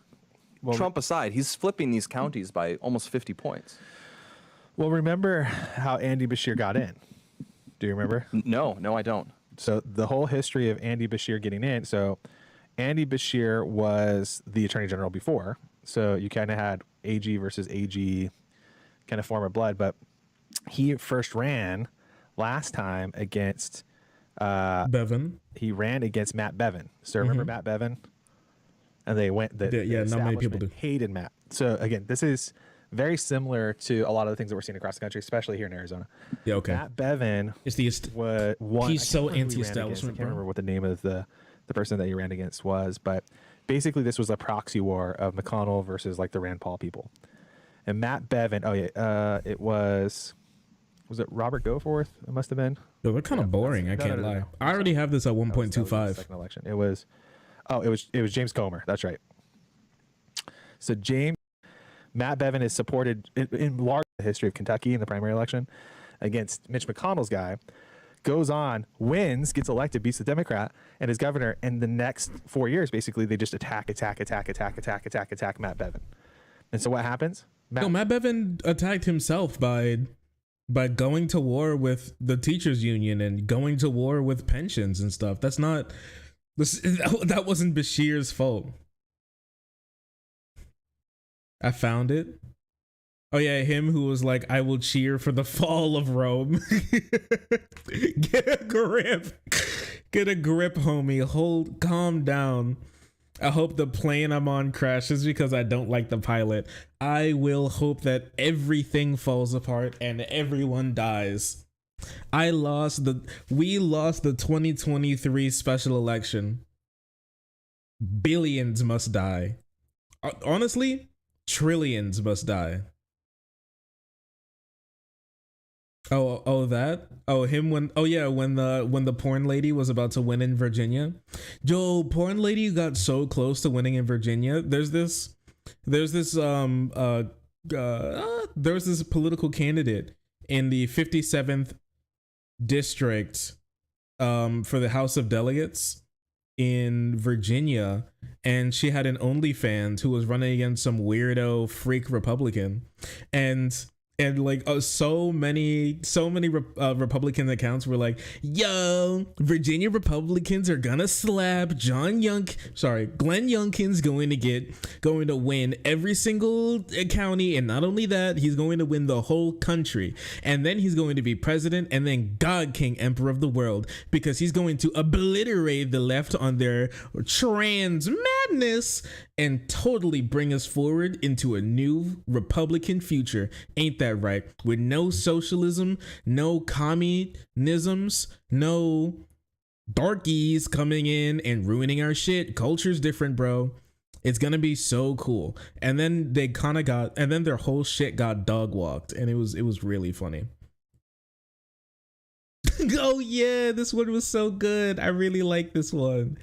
Trump aside, he's flipping these counties by almost 50 points. Well, remember how Andy Bashir got in? Do you remember? No, I don't. So the whole history of Andy Bashir getting in, so Andy Bashir was the Attorney General before, so you kind of had AG versus AG kind of form of blood, but he first ran last time against Bevin. He ran against Matt Bevin. So remember Matt Bevin? And they went. Yeah, not many people do. Hated Matt. So again, this is very similar to a lot of the things that we're seeing across the country, especially here in Arizona. Yeah, okay. Matt Bevin is the he's so anti-establishment. I can't remember what the name of the person that he ran against was, but basically this was a proxy war of McConnell versus like the Rand Paul people. And Matt Bevin, it was it Robert Goforth? It must have been. Yo, they're kind of boring. I can't lie. I already have this at 1.25. Second election. It was James Comer. That's right. So Matt Bevin is supported in large the history of Kentucky in the primary election against Mitch McConnell's guy. Goes on, wins, gets elected, beats the Democrat and his governor. And the next 4 years, basically, they just attack Matt Bevin. And so what happens? Matt Bevin attacked himself by going to war with the teachers union and going to war with pensions and stuff. That wasn't Bashir's fault. I found it. Oh yeah, him who was like, I will cheer for the fall of Rome. Get a grip. Get a grip, homie. Calm down. I hope the plane I'm on crashes because I don't like the pilot. I will hope that everything falls apart and everyone dies. We lost the 2023 special election. Billions must die. Honestly, trillions must die. When the porn lady was about to win in Virginia. Yo, porn lady got so close to winning in Virginia. There was this political candidate in the 57th district for the House of Delegates in Virginia, and she had an OnlyFans who was running against some weirdo freak Republican, and like so many Republican accounts were like, yo, Virginia Republicans are gonna slap Glenn Youngkin's going to win every single county, and not only that, he's going to win the whole country, and then he's going to be president, and then God King Emperor of the world, because he's going to obliterate the left on their trans madness and totally bring us forward into a new Republican future. Ain't that right? With no socialism, no communisms, no darkies coming in and ruining our shit. Culture's different, bro. It's gonna be so cool. And then their whole shit got dog walked, and it was really funny. Oh yeah, this one was so good. I really like this one.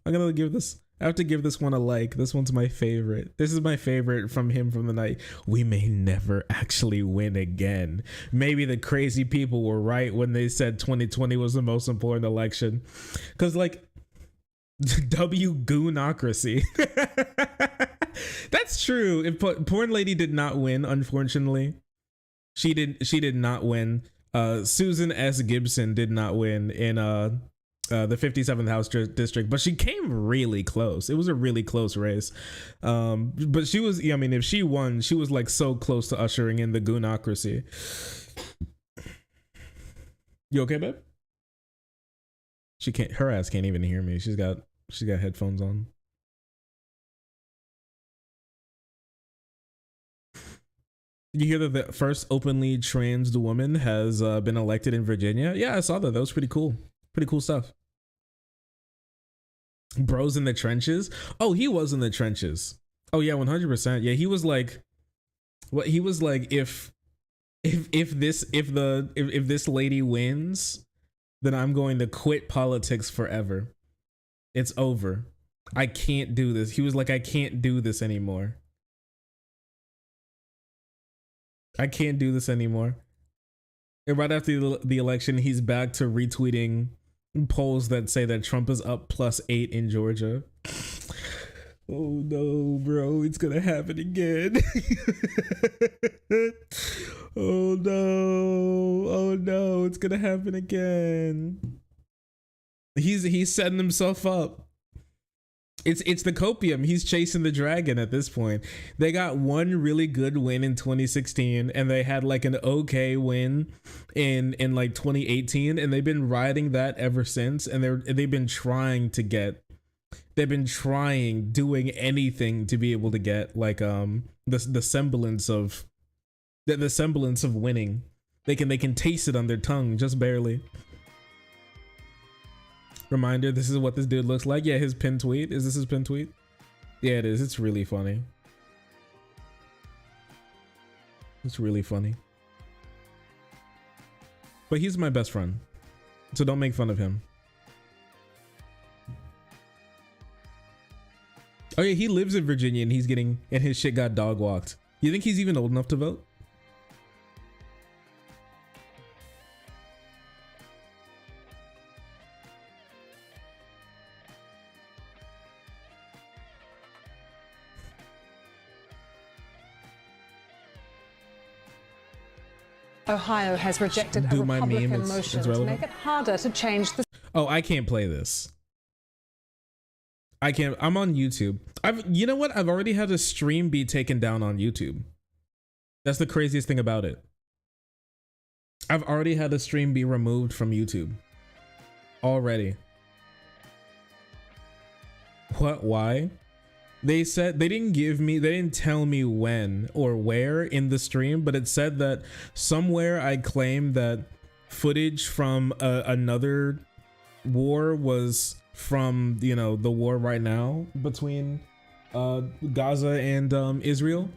I'm gonna give this I have to give this one a like. This one's my favorite. This is my favorite from him from the night. We may never actually win again. Maybe the crazy people were right when they said 2020 was the most important election. Because, like, goonocracy. That's true. If Porn Lady did not win, unfortunately. She did not win. Susan S. Gibson did not win in the 57th House District, but she came really close. It was a really close race. But she was, I mean, if she won, she was like so close to ushering in the goonocracy. You okay, babe? Her ass can't even hear me. She's got headphones on. You hear that the first openly trans woman has been elected in Virginia? Yeah, I saw that. That was pretty cool. Pretty cool stuff. Bros in the trenches. Oh, he was in the trenches. Oh yeah, 100%. Yeah, he was like, what he was like, if this lady wins, then I'm going to quit politics forever. It's over. I can't do this. He was like, I can't do this anymore. I can't do this anymore. And right after the election, he's back to retweeting polls that say that Trump is up +8 in Georgia. Oh no, bro, it's gonna happen again. Oh no, it's gonna happen again. He's setting himself up. It's the copium. He's chasing the dragon at this point. They got one really good win in 2016, and they had like an okay win in like 2018, and they've been riding that ever since. And they've been trying, doing anything to be able to get like the semblance of winning. They can taste it on their tongue, just barely. Reminder, this is what this dude looks like. Yeah, his pin tweet. Is this his pin tweet? Yeah, it is. It's really funny. It's really funny. But he's my best friend, so don't make fun of him. Oh yeah, he lives in Virginia and his shit got dog walked. You think he's even old enough to vote? Ohio has rejected a Republican motion to make it harder to change the... Oh, I can't play this. I can't. I'm on YouTube. You know what? I've already had a stream be taken down on YouTube. That's the craziest thing about it. I've already had a stream be removed from YouTube. Already. What? Why? They said they didn't tell me when or where in the stream, but it said that somewhere I claimed that footage from another war was from, the war right now between Gaza and Israel,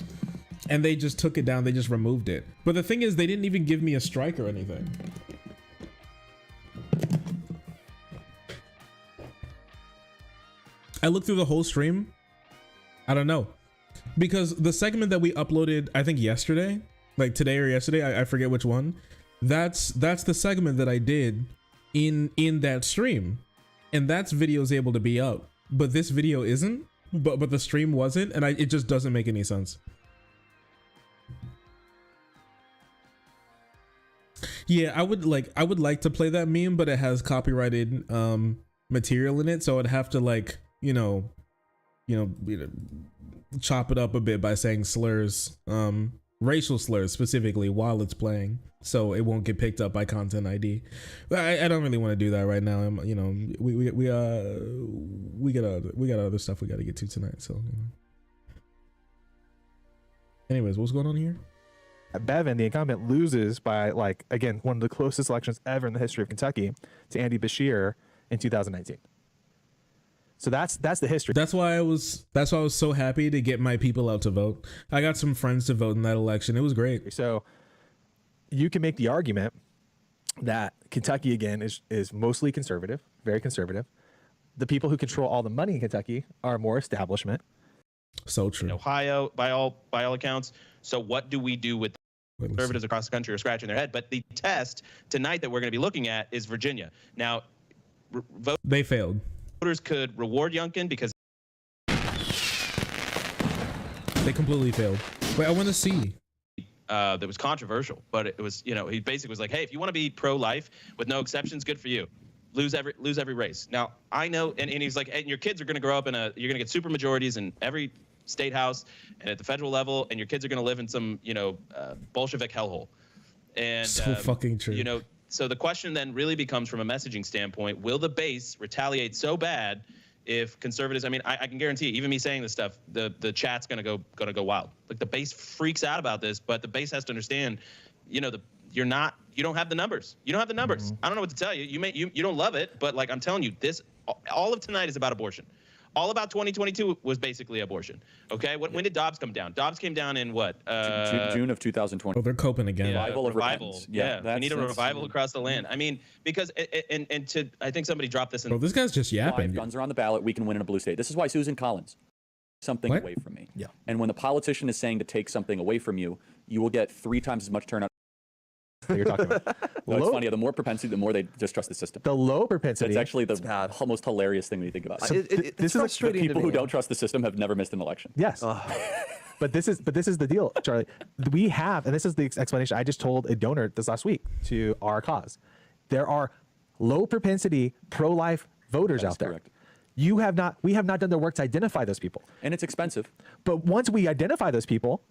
and they just took it down. They just removed it. But the thing is, they didn't even give me a strike or anything. I looked through the whole stream. I don't know, because the segment that we uploaded, I think yesterday, like today or yesterday, I forget which one. That's the segment that I did in that stream, and that's video's able to be up, but this video isn't. But the stream wasn't, and it just doesn't make any sense. Yeah, I would like to play that meme, but it has copyrighted material in it, so I'd have to like chop it up a bit by saying slurs, racial slurs specifically, while it's playing, so it won't get picked up by Content ID. But I don't really want to do that right now. We got other stuff we got to get to tonight. So, anyways, what's going on here? Bevin, the incumbent, loses by, like, again, one of the closest elections ever in the history of Kentucky to Andy Beshear in 2019. So that's the history. That's why I was so happy to get my people out to vote. I got some friends to vote in that election. It was great. So you can make the argument that Kentucky, again, is mostly conservative, very conservative, the people who control all the money in Kentucky are more establishment. So true. In Ohio, by all accounts. So what do we do with conservatives across the country are scratching their head? But the test tonight that we're going to be looking at is Virginia. Now, they failed. Voters could reward Youngkin because they completely failed. Wait, I want to see. That was controversial, but it was, he basically was like, hey, if you want to be pro-life with no exceptions, good for you. Lose every race. Now, I know, and he's like, and your kids are going to grow up you're going to get super majorities in every state house and at the federal level, and your kids are going to live in some, Bolshevik hellhole. And so fucking true. So the question then really becomes, from a messaging standpoint, will the base retaliate so bad if conservatives? I mean, I can guarantee, even me saying this stuff, the chat's gonna go wild. Like, the base freaks out about this, but the base has to understand, you don't have the numbers. You don't have the numbers. Mm-hmm. I don't know what to tell you. You don't love it, but like I'm telling you, all of tonight is about abortion. All about 2022 was basically abortion. Okay, when did Dobbs come down? Dobbs came down in what? June of 2020. Oh, they're coping again. Revival. Yeah, we need a revival across the land. I mean, because I think somebody dropped this in. Bro, this guy's just yapping. If guns are on the ballot, we can win in a blue state. This is why Susan Collins something away from me. Yeah. And when the politician is saying to take something away from you, you will get 3 times as much turnout. You're talking about. No, it's funny. The more propensity, the more they distrust the system. The low propensity. That's actually the most hilarious thing when you think about it. So this is the people who don't trust the system have never missed an election. Yes. But this is the deal, Charlie. We have, and this is the explanation I just told a donor this last week to our cause. There are low propensity pro-life voters out there. Correct. We have not done the work to identify those people. And it's expensive. But once we identify those people,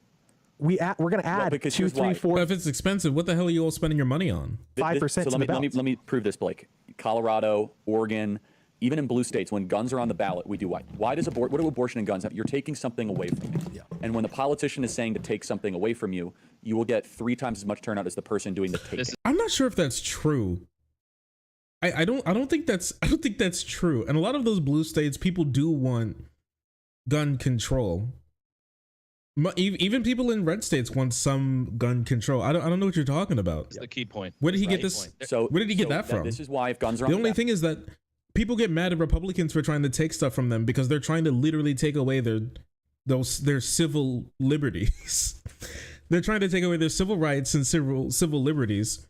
we're going to add 2, 3, 4. But if it's expensive, what the hell are you all spending your money on? 5%. So let me prove this, Blake. Colorado, Oregon, even in blue states, when guns are on the ballot, we do what? What do abortion and guns have? You're taking something away from me. Yeah. And when the politician is saying to take something away from you, you will get 3 times as much turnout as the person doing the taking. I'm not sure if that's true. I don't think that's true. And a lot of those blue states, people do want gun control. Even people in red states want some gun control. I don't know what you're talking about. That's the key point. Where did he get this? Where did he get that from? This is why if guns are the on only thing is that people get mad at Republicans for trying to take stuff from them because they're trying to literally take away their civil liberties. They're trying to take away their civil rights and civil liberties,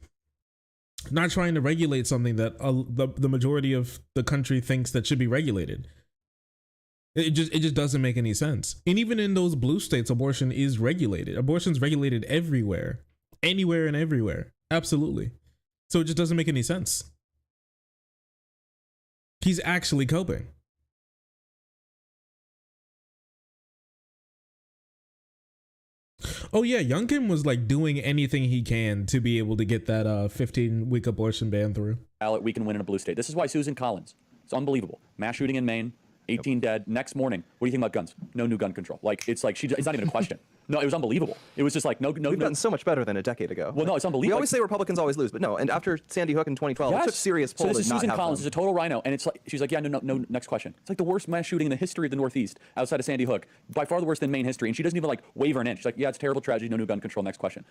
not trying to regulate something that the majority of the country thinks that should be regulated. It just doesn't make any sense. And even in those blue states, abortion is regulated. Abortion's regulated everywhere, anywhere and everywhere. Absolutely. So it just doesn't make any sense. He's actually coping. Oh yeah, Youngkin was like doing anything he can to be able to get that 15-week abortion ban through. Ballot, we can win in a blue state. This is why Susan Collins. It's unbelievable. Mass shooting in Maine. 18 dead. Next morning, what do you think about guns? No new gun control. Like, it's not even a question. No, it was unbelievable. It was just like, no. We've done so much better than a decade ago. Well, no, it's unbelievable. We always say Republicans always lose, but no. And after Sandy Hook in 2012, it took serious poll So this is to not Susan have Collins. them. Is a total rhino, and it's like she's like, yeah, no. Next question. It's like the worst mass shooting in the history of the Northeast, outside of Sandy Hook, by far the worst in Maine history. And she doesn't even like waver an inch. She's like, yeah, it's a terrible tragedy. No new gun control. Next question.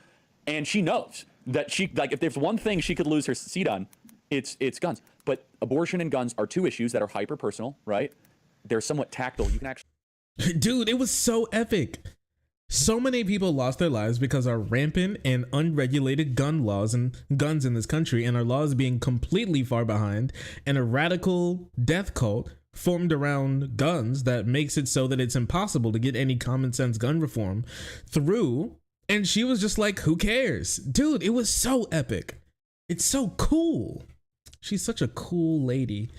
And she knows that if there's one thing she could lose her seat on, it's guns. But abortion and guns are 2 issues that are hyper personal, right? They're somewhat tactile. You can actually. Dude, it was so epic. So many people lost their lives because our rampant and unregulated gun laws and guns in this country, and our laws being completely far behind, and a radical death cult formed around guns that makes it so that it's impossible to get any common sense gun reform through. And she was just like, who cares? Dude, it was so epic. It's so cool. She's such a cool lady.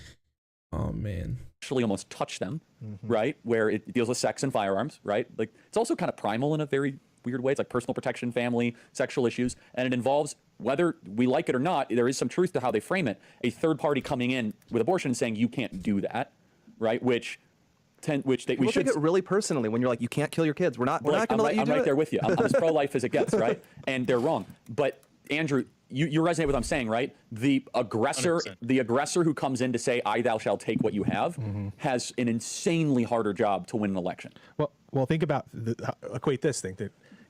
Oh man. Actually almost touch them, right? Where it deals with sex and firearms, right? Like, it's also kind of primal in a very weird way. It's like personal protection, family, sexual issues, and it involves, whether we like it or not, there is some truth to how they frame it, a third party coming in with abortion and saying you can't do that, right? We should take it really personally when you're like, you can't kill your kids. We're not going to let you do it. I'm right there with you. I'm as pro-life as it gets, right? And they're wrong. But Andrew, you resonate with what I'm saying, right? The aggressor 100%. Who comes in to say, I thou shalt take what you have, has an insanely harder job to win an election. Well, think about equate this thing.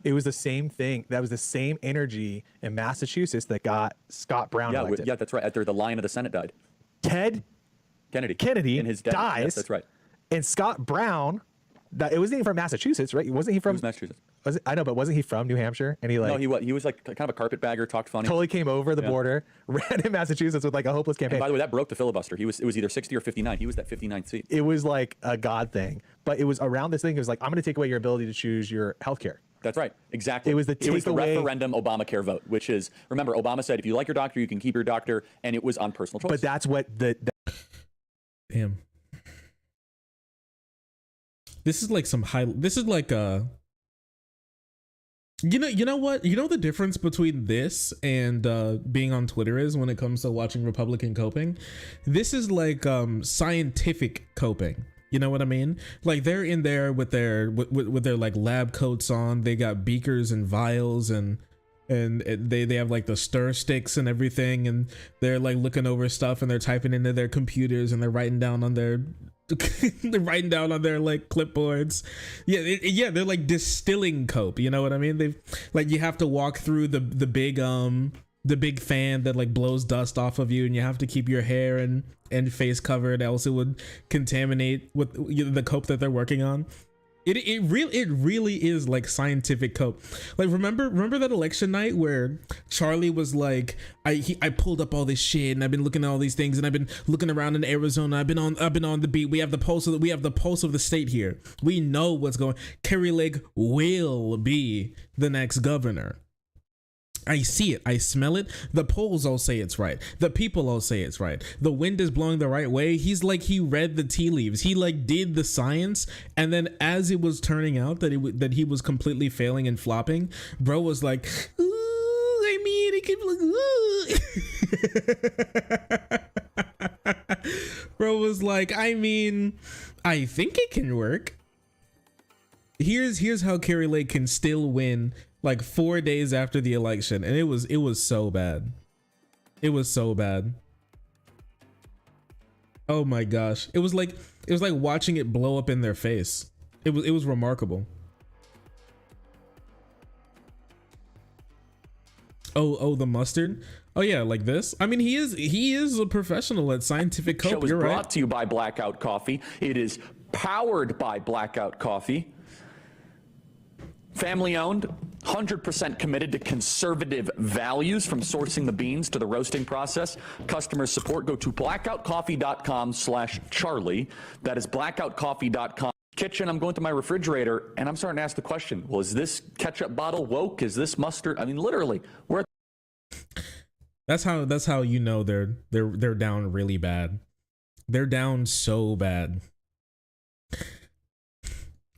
It was the same thing. That was the same energy in Massachusetts that got Scott Brown elected. Yeah, that's right. After the Lion of the Senate died. Ted Kennedy in his death. dies. Yes, that's right. And Scott Brown, it wasn't even from Massachusetts, right? Wasn't he from Massachusetts? I know, but wasn't he from New Hampshire? And he like no, he was like kind of a carpetbagger, talked funny. Totally came over the border, ran in Massachusetts with like a hopeless campaign. And by the way, that broke the filibuster. It was either 60 or 59. He was that 59th seat. It was like a god thing, but it was around this thing. It was like, I'm going to take away your ability to choose your healthcare. That's right. Exactly. It was the referendum Obamacare vote, which is, remember, Obama said if you like your doctor, you can keep your doctor, and it was on personal choice. But that's what damn. This is like you know what? You know the difference between this and being on Twitter is when it comes to watching Republican coping? This is like scientific coping. You know what I mean? Like they're in there with their like lab coats on. They got beakers and vials and they have like the stir sticks and everything, and they're like looking over stuff and they're typing into their computers and they're writing down on their they're writing down on their like clipboards. Yeah, they're like distilling cope. You know what I mean? They've like, you have to walk through the big fan that like blows dust off of you, and you have to keep your hair and face covered, else it would contaminate with the cope that they're working on. It really is like scientific cope. Like remember that election night where Charlie was like, I pulled up all this shit and I've been looking at all these things and I've been looking around in Arizona. I've been on the beat. We have the pulse of the state here. We know what's going. Kerry Lake will be the next governor. I see it. I smell it. The polls all say it's right. The people all say it's right. The wind is blowing the right way. He's like, he read the tea leaves. He like did the science. And then as it was turning out that he was completely failing and flopping, bro was like, ooh, I mean, it can bro was like, I mean, I think it can work. Here's how Kerry Lake can still win like 4 days after the election, and it was so bad. It was so bad. Oh my gosh. It was like watching it blow up in their face. It was remarkable. Oh, the mustard. Oh yeah, like this. I mean, he is a professional at scientific cope. Show is You're brought right. to you by Blackout Coffee. It is powered by Blackout Coffee. Family owned, 100% committed to conservative values, from sourcing the beans to the roasting process. Customer support, go to blackoutcoffee.com/Charlie. That is blackoutcoffee.com. Kitchen, I'm going to my refrigerator and I'm starting to ask the question, well, is this ketchup bottle woke? Is this mustard? I mean, literally, we're That's how you know they're down really bad. They're down so bad.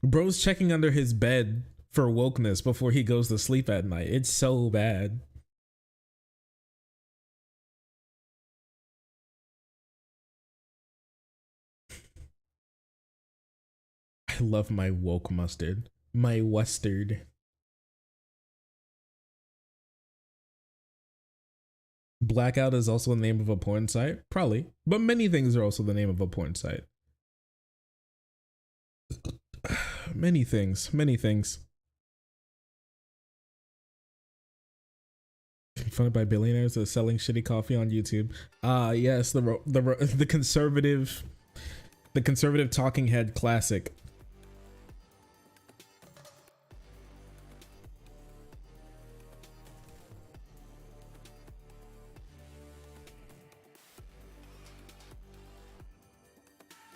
Bro's checking under his bed for wokeness before he goes to sleep at night. It's so bad. I love my woke mustard. My westard. Blackout is also the name of a porn site? Probably. But many things are also the name of a porn site. Many things. Funded by billionaires that are selling shitty coffee on YouTube. Yes, the conservative talking head classic.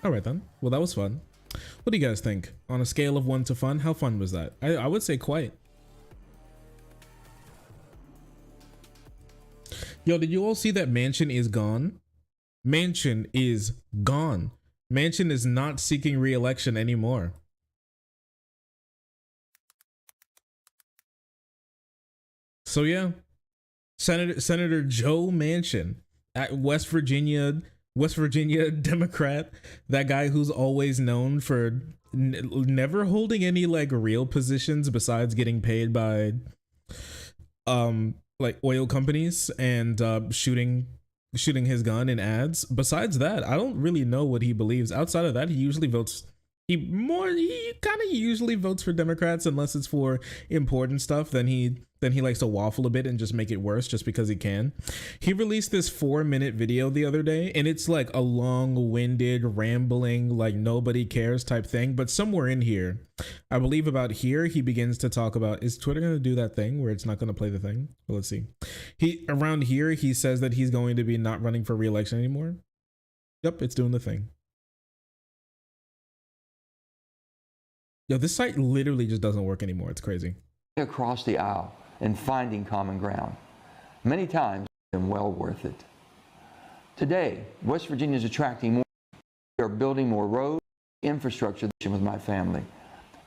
All right then. Well, that was fun. What do you guys think? On a scale of 1 to fun, how fun was that? I would say quite. Yo, did you all see that Manchin is gone? Manchin is gone. Manchin is not seeking re-election anymore. So yeah, Senator Joe Manchin, at West Virginia Democrat, that guy who's always known for never holding any like real positions besides getting paid by like oil companies and shooting his gun in ads. Besides that, I don't really know what he believes. Outside of that, he usually votes. He kind of usually votes for Democrats unless it's for important stuff. Then he then he likes to waffle a bit and just make it worse just because he can. He released this 4-minute video the other day, and it's like a long-winded, rambling, like nobody cares type thing. But somewhere in here, I believe about here, he begins to talk about, is Twitter going to do that thing where it's not going to play the thing? Well, let's see. Around here, he says that he's going to be not running for re-election anymore. Yep, it's doing the thing. Yo, this site literally just doesn't work anymore. It's crazy. Across the aisle and finding common ground. Many times, it's been well worth it. Today, West Virginia is attracting more. We are building more roads, infrastructure with my family.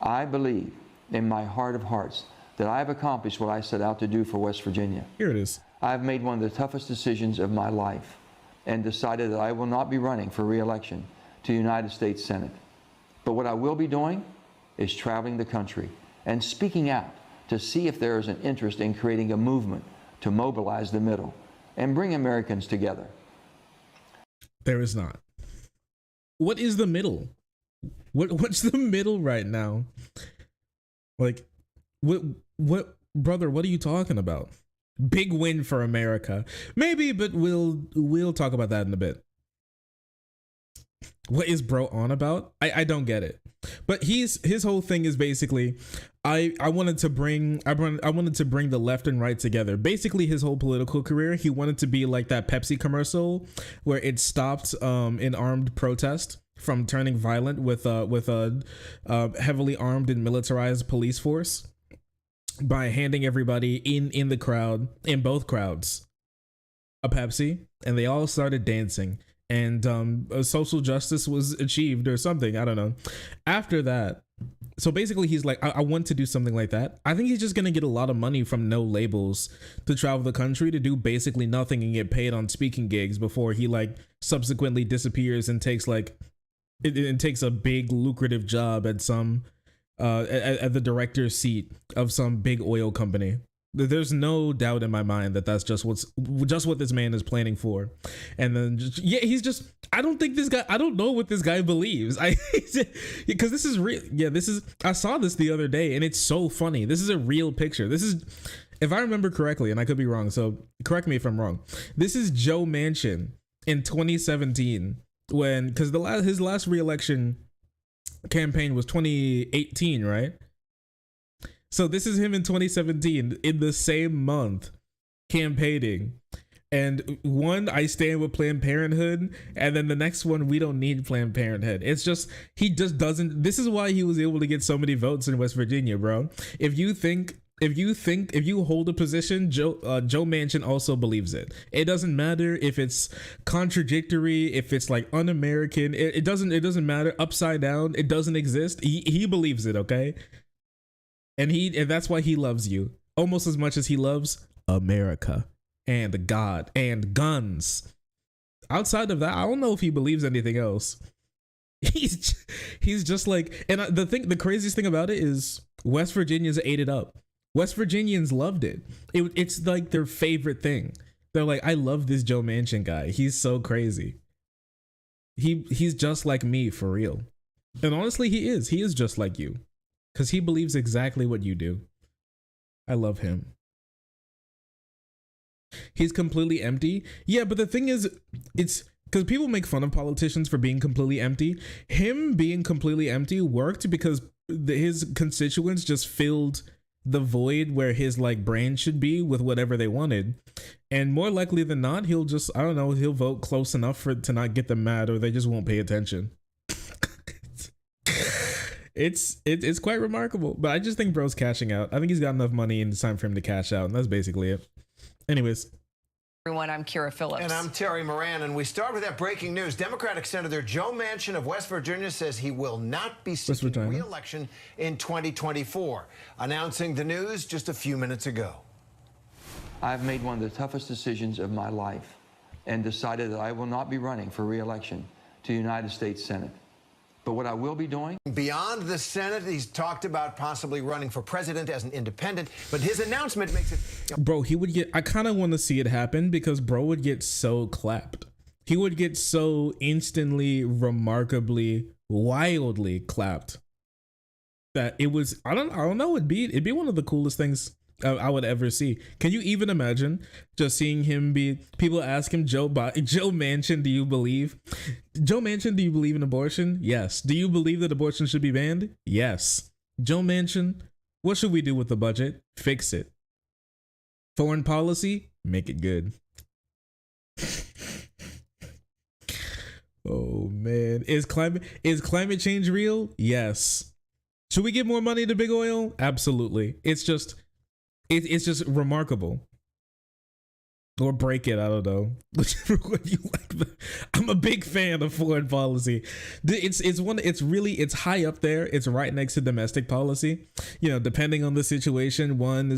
I believe in my heart of hearts that I have accomplished what I set out to do for West Virginia. Here it is. I have made one of the toughest decisions of my life and decided that I will not be running for re-election to the United States Senate. But what I will be doing is traveling the country and speaking out to see if there is an interest in creating a movement to mobilize the middle and bring Americans together. There is not. What is the middle? What's the middle right now? Like, what, brother, what are you talking about? Big win for America. Maybe, but we'll talk about that in a bit. What is bro on about? I don't get it. But his whole thing is basically, I wanted to bring the left and right together. Basically, his whole political career, he wanted to be like that Pepsi commercial where it stopped an armed protest from turning violent with a heavily armed and militarized police force by handing everybody in the crowd, in both crowds, a Pepsi, and they all started dancing. And social justice was achieved or something. I don't know. After that, so basically he's like, I want to do something like that. I think he's just going to get a lot of money from no labels to travel the country to do basically nothing and get paid on speaking gigs before he like subsequently disappears and takes like, it takes a big lucrative job at some, at the director's seat of some big oil company. There's no doubt in my mind that that's just what this man is planning for. And then he's just, I don't know what this guy believes. Because this is real. Yeah, I saw this the other day and it's so funny. This is a real picture. This is, if I remember correctly, and I could be wrong, so correct me if I'm wrong. This is Joe Manchin in 2017 because his last re-election campaign was 2018, right? So this is him in 2017 in the same month campaigning. And one, I stand with Planned Parenthood. And then the next one, we don't need Planned Parenthood. It's just, he just doesn't. This is why he was able to get so many votes in West Virginia, bro. If you hold a position, Joe Manchin also believes it. It doesn't matter if it's contradictory, if it's like un-American. It doesn't matter. Upside down, it doesn't exist. He believes it, okay? And that's why he loves you almost as much as he loves America and God and guns. Outside of that, I don't know if he believes anything else. He's just like, and the craziest thing about it is West Virginians ate it up. West Virginians loved it. It's like their favorite thing. They're like, I love this Joe Manchin guy. He's so crazy. He's just like me for real. And honestly, he is just like you. Because he believes exactly what you do. I love him. He's completely empty. Yeah, but the thing is, it's because people make fun of politicians for being completely empty. Him being completely empty worked because his constituents just filled the void where his like brain should be with whatever they wanted. And more likely than not, he'll just, I don't know, he'll vote close enough to not get them mad, or they just won't pay attention. It's quite remarkable, but I just think bro's cashing out. I think he's got enough money and it's time for him to cash out, and that's basically it. Anyways. Everyone, I'm Kira Phillips. And I'm Terry Moran, and we start with that breaking news. Democratic Senator Joe Manchin of West Virginia says he will not be seeking re-election in 2024, announcing the news just a few minutes ago. I've made one of the toughest decisions of my life and decided that I will not be running for re-election to the United States Senate. But what I will be doing... Beyond the Senate, he's talked about possibly running for president as an independent, but his announcement makes it... Bro, he would get... I kind of want to see it happen because bro would get so clapped. He would get so instantly, remarkably, wildly clapped that it was... I don't know. It'd be one of the coolest things I would ever see. Can you even imagine just seeing him be? People ask him, Joe Manchin, do you believe? Joe Manchin, do you believe in abortion? Yes. Do you believe that abortion should be banned? Yes. Joe Manchin, what should we do with the budget? Fix it. Foreign policy, make it good. Oh man, is climate change real? Yes. Should we give more money to big oil? Absolutely. It's just remarkable. Or break it, I don't know. Whichever one you like. I'm a big fan of foreign policy. It's high up there. It's right next to domestic policy. You know, depending on the situation, one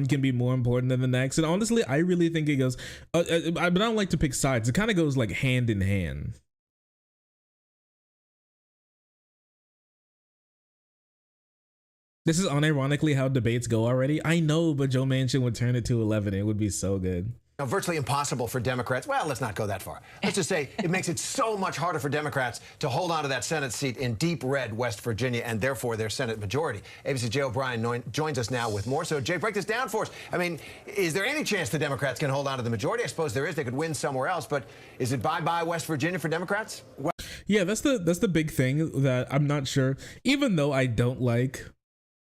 can be more important than the next. And honestly, I really think it goes, but I don't like to pick sides. It kind of goes like hand in hand. This is unironically how debates go already. I know, but Joe Manchin would turn it to 11. It would be so good. Now, virtually impossible for Democrats. Well, let's not go that far. Let's just say it makes it so much harder for Democrats to hold on to that Senate seat in deep red West Virginia and therefore their Senate majority. ABC's Jay O'Brien joins us now with more. So, Jay, break this down for us. I mean, is there any chance the Democrats can hold on to the majority? I suppose there is. They could win somewhere else. But is it bye-bye West Virginia for Democrats? Well, yeah, that's the big thing that I'm not sure. Even though I don't like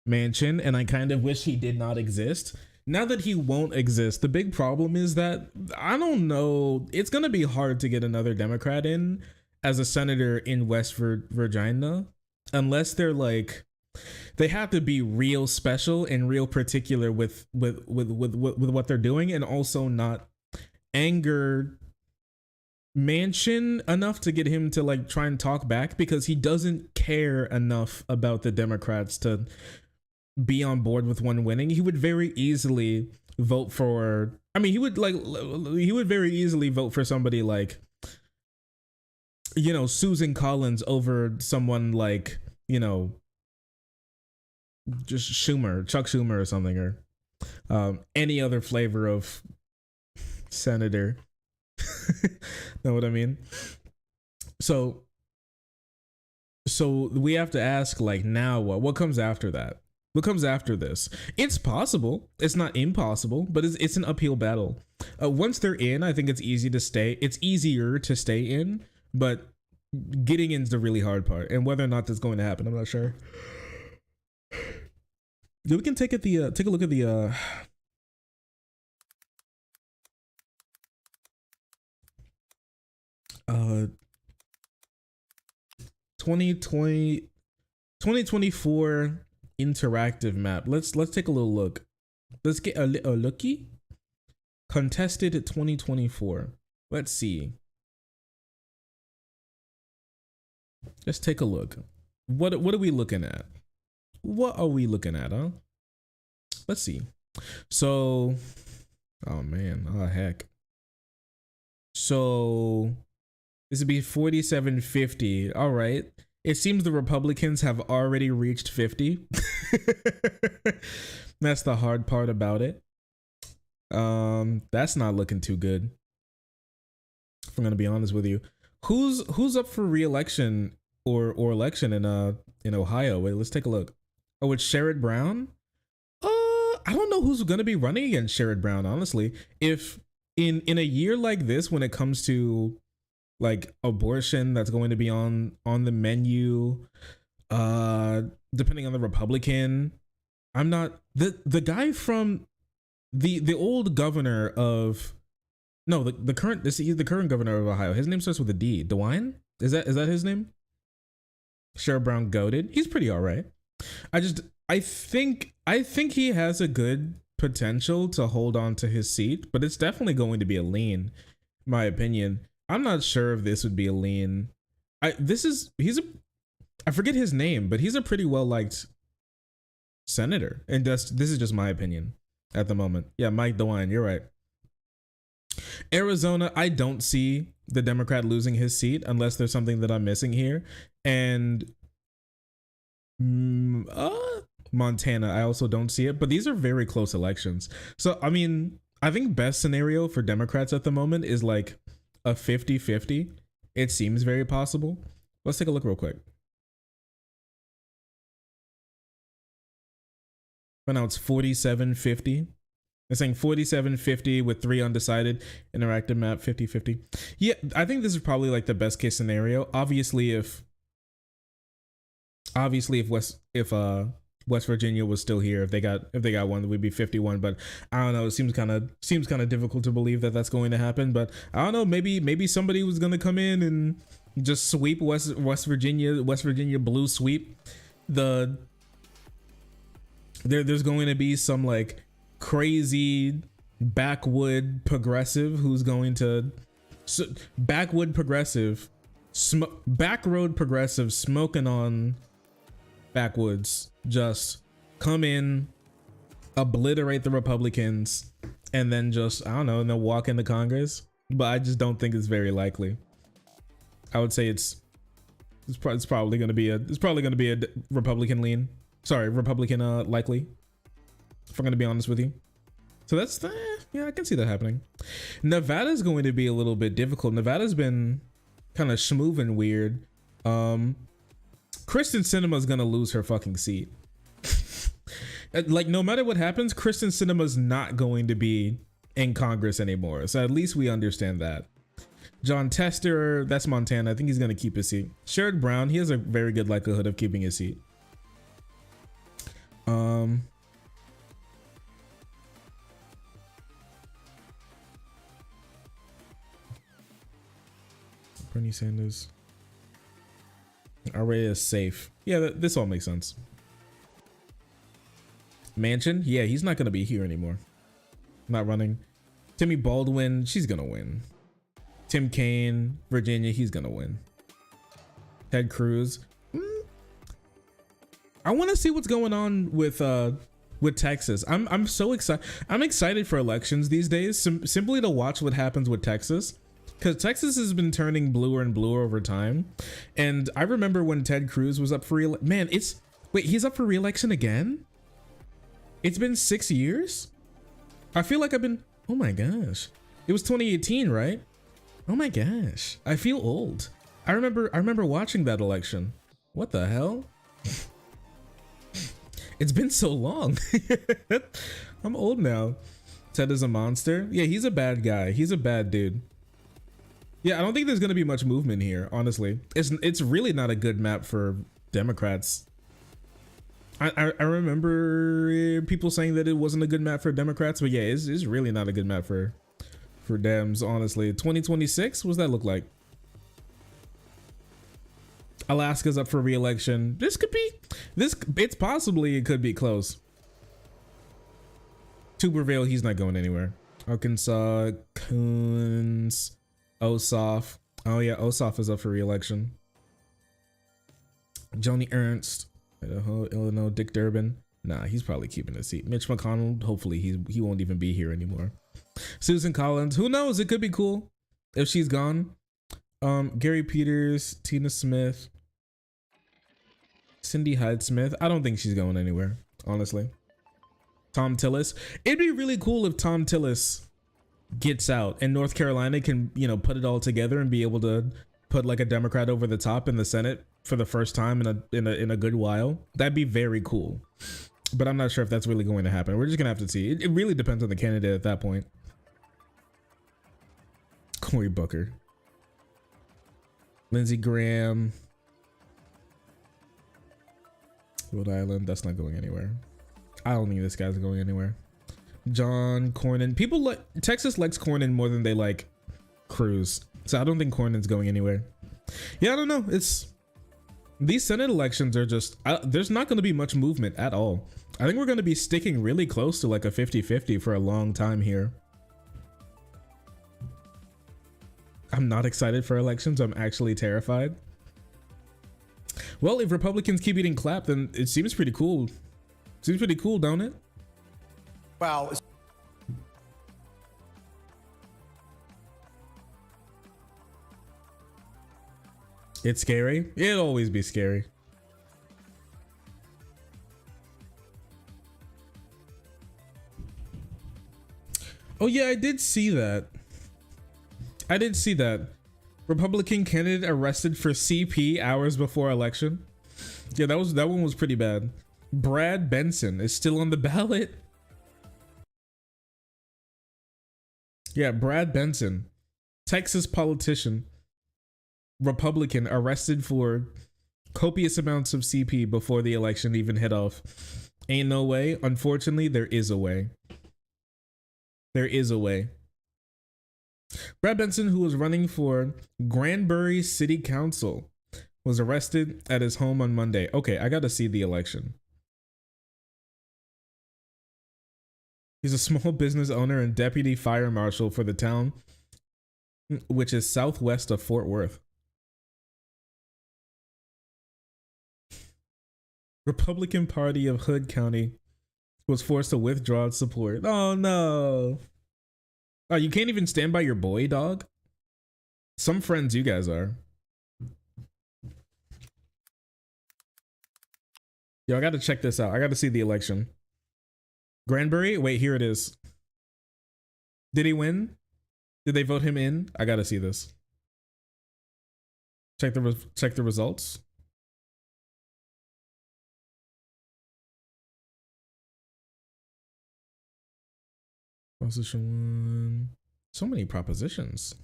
Manchin and I kind of wish he did not exist, now that he won't exist, the big problem is that I don't know, it's gonna be hard to get another Democrat in as a senator in West Virginia unless they're like, they have to be real special and real particular with what they're doing, and also not anger Manchin enough to get him to like try and talk back, because he doesn't care enough about the Democrats to be on board with one winning. He would very easily vote for, he would very easily vote for somebody like, you know, Susan Collins over someone like, you know, just Chuck Schumer or something, or any other flavor of senator. Know what I mean? So we have to ask, like, now what comes after that? What comes after this? It's possible. It's not impossible, but it's an uphill battle. Once they're in, I think it's easy to stay. It's easier to stay in, but getting in is the really hard part. And whether or not that's going to happen, I'm not sure. We can take a look at the 2024 interactive map. Let's take a little look. Let's get a looky. Contested 2024. Let's see. Let's take a look. What are we looking at? What are we looking at, huh? Let's see. So, oh man, oh heck. So this would be 4750. All right. It seems the Republicans have already reached 50. That's the hard part about it. That's not looking too good, if I'm gonna be honest with you. Who's up for re-election or election in Ohio? Wait, let's take a look. Oh, it's Sherrod Brown. I don't know who's gonna be running against Sherrod Brown, honestly. If in a year like this, when it comes to like abortion that's going to be on the menu, depending on the Republican, I'm not the guy from the old governor of, no, the current, he's the current governor of Ohio. His name starts with a D. DeWine? Is that his name? Sherrod Brown goated. He's pretty all right. I think he has a good potential to hold on to his seat, but it's definitely going to be a lean, in my opinion. I'm not sure if this would be a lean. I forget his name, but he's a pretty well liked senator, and this is just my opinion at the moment. Yeah, Mike DeWine, you're right. Arizona, I don't see the Democrat losing his seat unless there's something that I'm missing here. And Montana, I also don't see it, but these are very close elections. So, I mean, I think best scenario for Democrats at the moment is like a 50-50. It seems very possible. Let's take a look real quick. But now it's 47-50. They're saying 47-50 with 3 undecided. Interactive map 50-50. Yeah, I think this is probably like the best case scenario. Obviously, if West Virginia was still here, if they got one, it would be 51. But I don't know. It seems kind of difficult to believe that that's going to happen. But I don't know. Maybe somebody was going to come in and just sweep West Virginia blue sweep. There's going to be some like crazy backroad progressive smoking on backwoods, just come in, obliterate the Republicans, and then just, I don't know, and then walk into Congress. But I just don't think it's very likely. I would say it's probably going to be a Republican likely, if I'm going to be honest with you. So that's yeah, I can see that happening. Nevada's going to be a little bit difficult. Nevada's been kind of smooth and weird. Kristen Sinema's gonna lose her fucking seat. Like, no matter what happens, Kristen Sinema's not going to be in Congress anymore. So at least we understand that. John Tester, that's Montana. I think he's gonna keep his seat. Sherrod Brown, he has a very good likelihood of keeping his seat. Bernie Sanders. Array is safe. Yeah, this all makes sense. Manchin, yeah, he's not gonna be here anymore. Not running. Timmy Baldwin, she's gonna win. Tim Kaine, Virginia, he's gonna win. Ted Cruz. I want to see what's going on with Texas. I'm so excited. I'm excited for elections these days, simply to watch what happens with Texas. Because Texas has been turning bluer and bluer over time. And I remember when Ted Cruz was up for wait, he's up for re-election again? It's been 6 years? I feel like oh my gosh. It was 2018, right? Oh my gosh. I feel old. I remember watching that election. What the hell? It's been so long. I'm old now. Ted is a monster. Yeah, he's a bad guy. He's a bad dude. Yeah, I don't think there's going to be much movement here, honestly. It's really not a good map for Democrats. I remember people saying that it wasn't a good map for Democrats, but yeah, it's really not a good map for Dems, honestly. 2026, what does that look like? Alaska's up for re-election. It could be close. Tuberville, he's not going anywhere. Arkansas, Coons, Ossoff. Oh yeah, Ossoff is up for re-election. Joni Ernst, Idaho, Illinois. Dick Durbin. Nah, he's probably keeping his seat. Mitch McConnell, hopefully he won't even be here anymore. Susan Collins, who knows? It could be cool if she's gone. Gary Peters, Tina Smith, Cindy Hyde Smith. I don't think she's going anywhere, honestly. Tom Tillis. It'd be really cool if Tom Tillis gets out and North Carolina can, put it all together and be able to put like a Democrat over the top in the Senate for the first time in a good while. That'd be very cool. But I'm not sure if that's really going to happen. We're just gonna have to see. It really depends on the candidate at that point. Cory Booker, Lindsey Graham, Rhode Island. That's not going anywhere. I don't think this guy's going anywhere. John Cornyn. Texas likes Cornyn more than they like Cruz. So I don't think Cornyn's going anywhere. Yeah, I don't know. These Senate elections are just, there's not going to be much movement at all. I think we're going to be sticking really close to like a 50-50 for a long time here. I'm not excited for elections. I'm actually terrified. Well, if Republicans keep eating clap, then it seems pretty cool. Seems pretty cool, don't it? Well, it's scary. It'll always be scary. Oh yeah, I did see that. Republican candidate arrested for CP hours before election. Yeah, that one was pretty bad. Brad Benson is still on the ballot. Yeah, Brad Benson, Texas politician, Republican, arrested for copious amounts of CP before the election even hit off. Ain't no way. Unfortunately, there is a way. There is a way. Brad Benson, who was running for Granbury City Council, was arrested at his home on Monday. Okay, I gotta see the election. He's a small business owner and deputy fire marshal for the town, which is southwest of Fort Worth. Republican Party of Hood County was forced to withdraw its support. Oh no. Oh, you can't even stand by your boy, dog? Some friends you guys are. Yo, I gotta check this out. I gotta see the election. Granbury? Wait, here it is. Did he win? Did they vote him in? I gotta see this. Check the results. Proposition 1. So many propositions.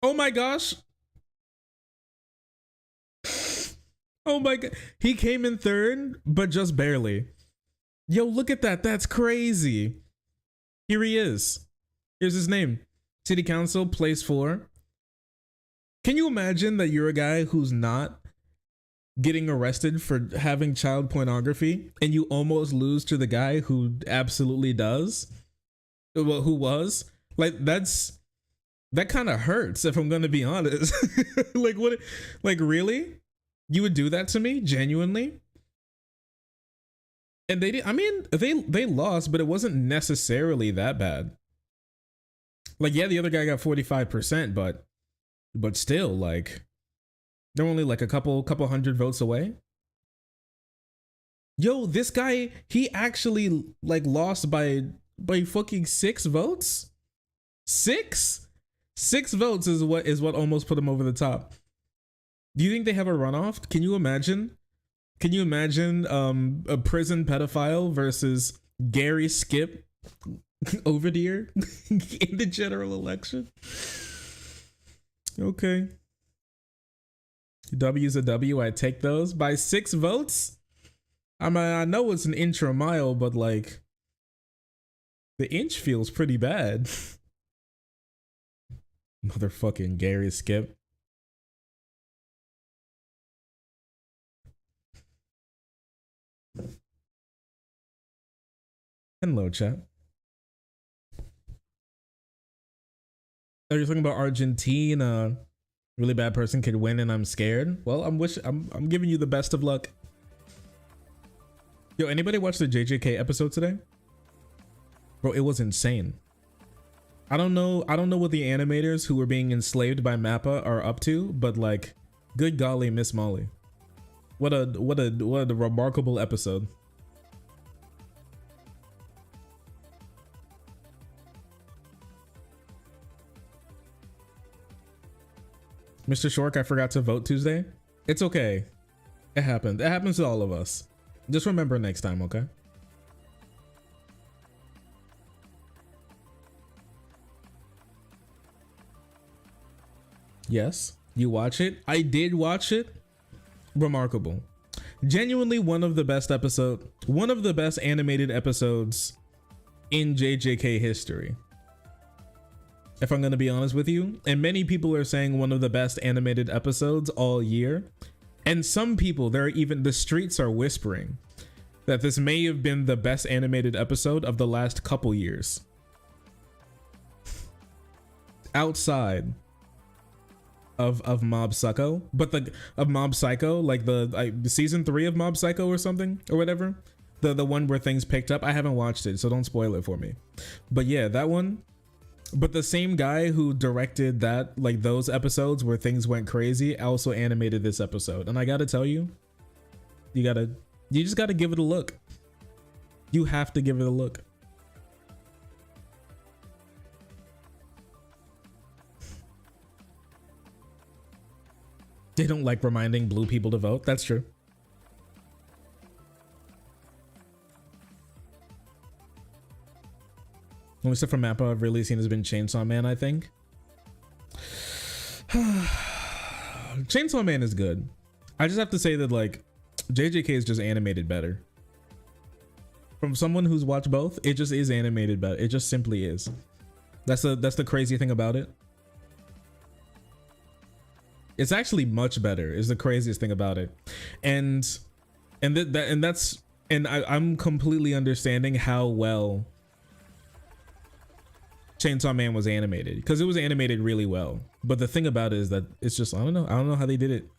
Oh my gosh. Oh my god. He came in third, but just barely. Yo, look at that. That's crazy. Here he is. Here's his name. City Council, place 4. Can you imagine that you're a guy who's not getting arrested for having child pornography and you almost lose to the guy who absolutely does? Well, who was? Like, that kind of hurts, if I'm gonna be honest. Like, what? Like, really? You would do that to me? Genuinely? And they did. I mean, they lost, but it wasn't necessarily that bad. Like, yeah, the other guy got 45%, but still, like, they're only like a couple hundred votes away. Yo, this guy, he actually like lost by fucking 6 votes. 6 votes is what almost put him over the top. Do you think they have a runoff? Can you imagine? Can you imagine a prison pedophile versus Gary Skip Overdeer in the general election? Okay. W's a W. I take those by 6 votes. I mean, I know it's an inch or a mile, but like the inch feels pretty bad. Motherfucking Gary Skip. Hello, chat. Oh, you're talking about Argentina. Really bad person could win and I'm scared. Well, I'm giving you the best of luck. Yo, anybody watch the JJK episode today? Bro, it was insane. I don't know what the animators who were being enslaved by Mappa are up to, but like, good golly, Miss Molly. What a remarkable episode. Mr. Shork, I forgot to vote Tuesday. It's okay. It happened. It happens to all of us. Just remember next time, okay? Yes, you watch it. I did watch it. Remarkable. Genuinely one of the best animated episodes in JJK history. If I'm going to be honest with you, and many people are saying one of the best animated episodes all year. And some people, the streets are whispering that this may have been the best animated episode of the last couple years. Outside of Mob Psycho, like the season 3 of Mob Psycho or something or whatever. The one where things picked up. I haven't watched it, so don't spoil it for me. But yeah, that one. But the same guy who directed that, like those episodes where things went crazy, also animated this episode. And I gotta tell you, you just gotta give it a look. You have to give it a look. They don't like reminding blue people to vote. That's true. Only stuff from Mappa I've really seen has been Chainsaw Man, I think. Chainsaw Man is good. I just have to say that like JJK is just animated better. From someone who's watched both, it just is animated better. It just simply is. That's the crazy thing about it. It's actually much better, is the craziest thing about it. And I'm completely understanding how well Chainsaw Man was animated, because it was animated really well. But the thing about it is that it's just, I don't know how they did it.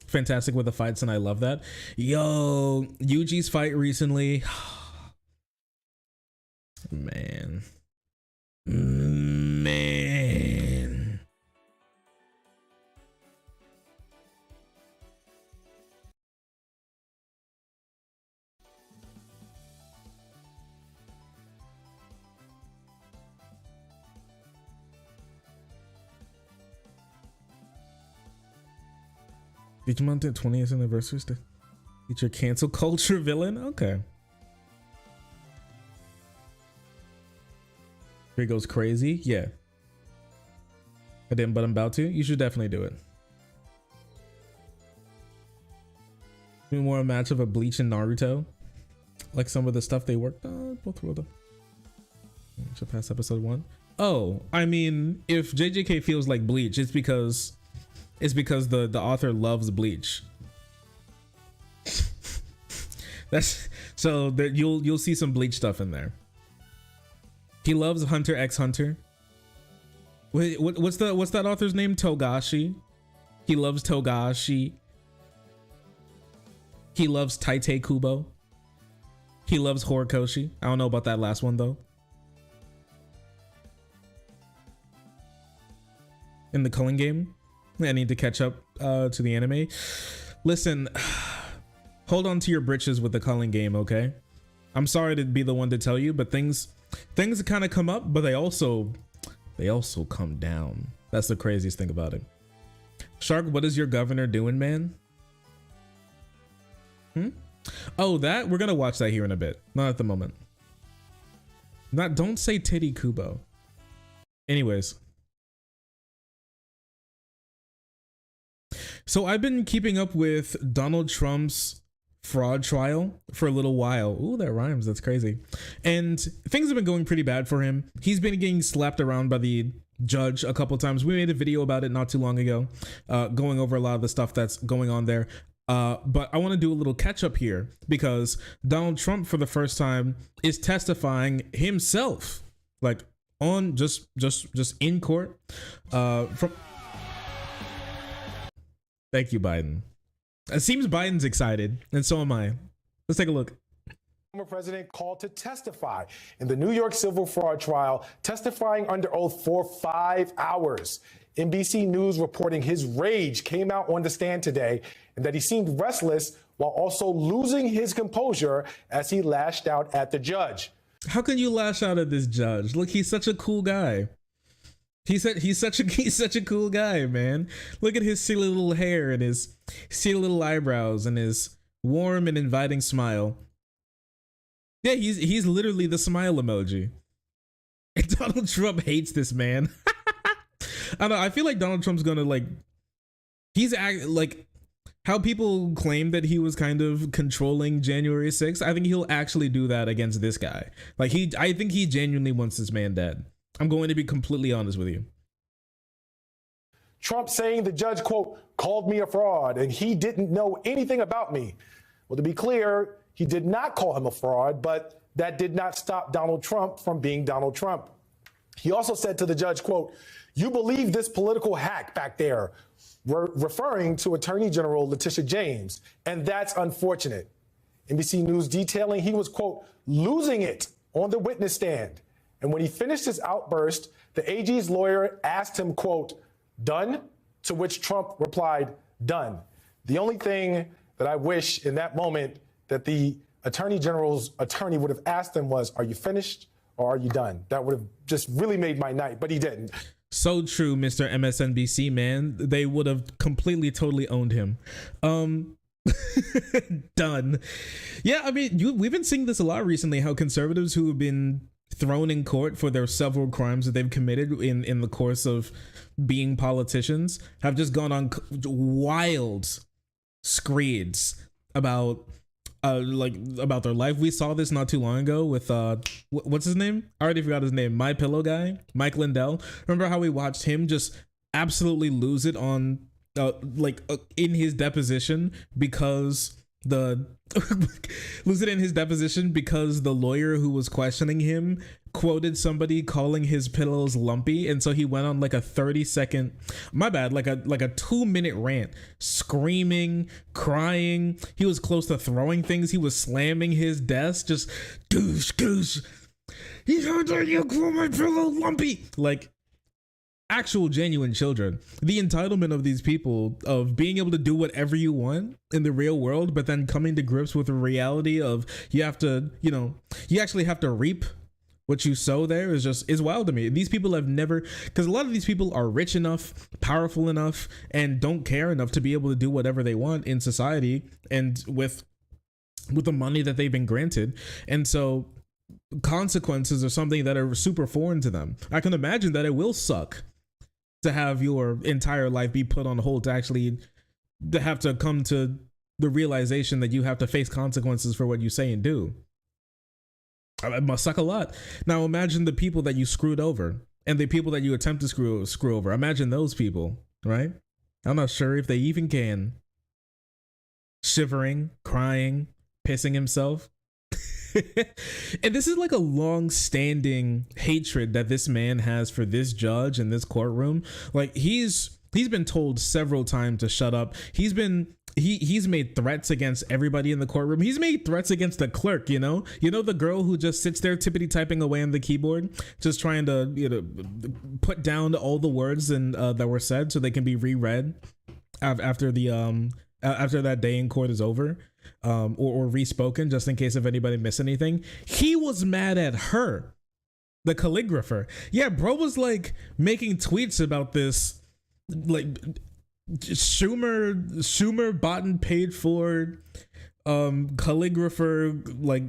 Fantastic with the fights, and I love that. Yo, Yuji's fight recently, man. Each month at 20th anniversary to feature cancel culture villain. Okay. Here goes crazy. Yeah. I didn't, but I'm about to. You should definitely do it. More a match of a Bleach and Naruto, like some of the stuff they worked on. Both were the. Should pass episode 1. Oh, I mean, if JJK feels like Bleach, it's because the author loves Bleach. That's so that you'll see some Bleach stuff in there. He loves Hunter x Hunter. Wait, what's that author's name? Togashi. He loves Togashi. He loves Taite Kubo. He loves Horikoshi. I don't know about that last one though. In the Culling game, I need to catch up to the anime. Listen, hold on to your britches with the Culling game, okay? I'm sorry to be the one to tell you, but things kind of come up, but they also come down. That's the craziest thing about it. Shark, what is your governor doing, man? Oh, that we're gonna watch that here in a bit. Not at the moment. Don't say Titty Kubo. Anyways. So I've been keeping up with Donald Trump's fraud trial for a little while. Ooh, that rhymes. That's crazy. And things have been going pretty bad for him. He's been getting slapped around by the judge a couple times. We made a video about it not too long ago, going over a lot of the stuff that's going on there. But I want to do a little catch up here because Donald Trump, for the first time, is testifying himself, like on just in court. Thank you, Biden. It seems Biden's excited, and so am I. Let's take a look. Former president called to testify in the New York civil fraud trial, testifying under oath for 5 hours. NBC News reporting his rage came out on the stand today and that he seemed restless while also losing his composure as he lashed out at the judge. How can you lash out at this judge? Look, he's such a cool guy. He's such a cool guy, man. Look at his silly little hair and his silly little eyebrows and his warm and inviting smile. Yeah, he's literally the smile emoji. And Donald Trump hates this man. I don't know. I feel like Donald Trump's gonna like how people claim that he was kind of controlling January 6th. I think he'll actually do that against this guy. Like I think he genuinely wants this man dead. I'm going to be completely honest with you. Trump saying the judge, quote, called me a fraud and he didn't know anything about me. Well, to be clear, he did not call him a fraud, but that did not stop Donald Trump from being Donald Trump. He also said to the judge, quote, you believe this political hack back there, referring to Attorney General Letitia James, and that's unfortunate. NBC News detailing he was, quote, losing it on the witness stand. And when he finished his outburst, the AG's lawyer asked him, quote, done? To which Trump replied, done. The only thing that I wish in that moment that the Attorney General's attorney would have asked him was, are you finished or are you done? That would have just really made my night, but he didn't. So true, Mr. MSNBC, man. They would have completely, totally owned him. Done. Yeah, I mean, we've been seeing this a lot recently, how conservatives who have been thrown in court for their several crimes that they've committed in the course of being politicians have just gone on wild screeds about about their life. We saw this not too long ago with what's his name? I already forgot his name. My Pillow guy, Mike Lindell. Remember how we watched him just absolutely lose it on in his deposition because lose it in his deposition because the lawyer who was questioning him quoted somebody calling his pillows lumpy, and so he went on like a 30-second, my bad, like a 2-minute rant, screaming, crying. He was close to throwing things. He was slamming his desk, just goosh. He heard that you call my pillow lumpy, like actual genuine children. The entitlement of these people of being able to do whatever you want in the real world, but then coming to grips with the reality of you have to, you actually have to reap what you sow there is wild to me. These people have never, because a lot of these people are rich enough, powerful enough, and don't care enough to be able to do whatever they want in society and with the money that they've been granted. And so consequences are something that are super foreign to them. I can imagine that it will suck to have your entire life be put on hold, to actually to have to come to the realization that you have to face consequences for what you say and do. It must suck a lot. Now imagine the people that you screwed over and the people that you attempt to screw over. Imagine those people, right? I'm not sure if they even can. Shivering, crying, pissing himself. And this is like a long-standing hatred that this man has for this judge in this courtroom. Like he's been told several times to shut up. He's made threats against everybody in the courtroom. He's made threats against the clerk, the girl who just sits there tippity typing away on the keyboard, just trying to put down all the words that were said so they can be reread after that day in court is over. Or respoken, just in case if anybody missed anything. He was mad at her, the calligrapher. Yeah, bro was like making tweets about this, like Schumer bought and paid for calligrapher, like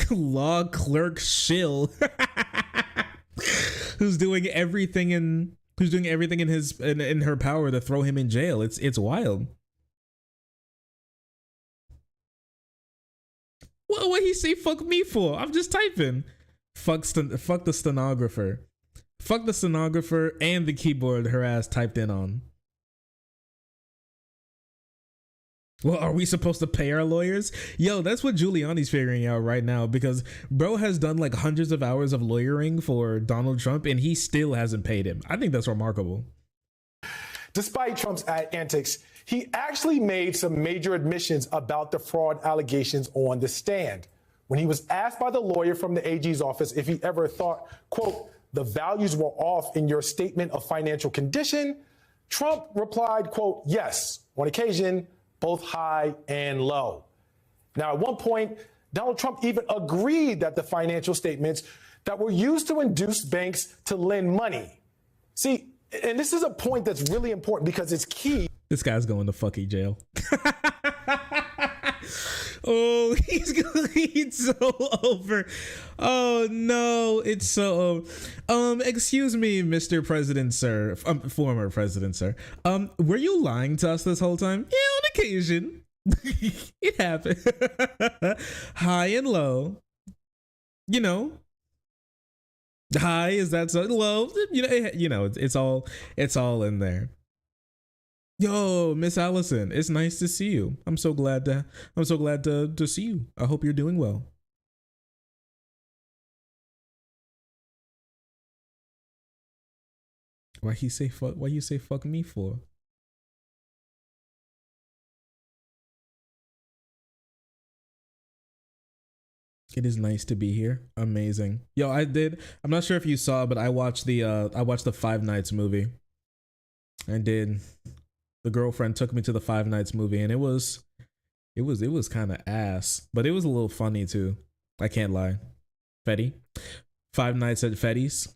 law clerk shill who's doing everything in her power to throw him in jail. It's wild. What he say fuck me for? I'm just typing. Fuck the stenographer. Fuck the stenographer and the keyboard her ass typed in on. Well, are we supposed to pay our lawyers? Yo, that's what Giuliani's figuring out right now, because bro has done like hundreds of hours of lawyering for Donald Trump and he still hasn't paid him. I think that's remarkable. Despite Trump's antics, he actually made some major admissions about the fraud allegations on the stand. When he was asked by the lawyer from the AG's office if he ever thought, quote, the values were off in your statement of financial condition, Trump replied, quote, yes, on occasion, both high and low. Now, at one point, Donald Trump even agreed that the financial statements that were used to induce banks to lend money. See, and this is a point that's really important because it's key. This guy's going to fucking jail. Oh, he's so over. Oh no, it's so over. Excuse me, Mr. President, sir. Former president, sir. Were you lying to us this whole time? Yeah, on occasion. It happened. High and low. High is that so low? It's all in there. Yo, Miss Allison, it's nice to see you. I'm so glad to see you. I hope you're doing well. Why you say fuck me for? It is nice to be here. Amazing. Yo, I'm not sure if you saw, but I watched the Five Nights movie. I did. The girlfriend took me to the Five Nights movie, and it was kind of ass, but it was a little funny too. I can't lie. Fetty. Five Nights at Fetty's.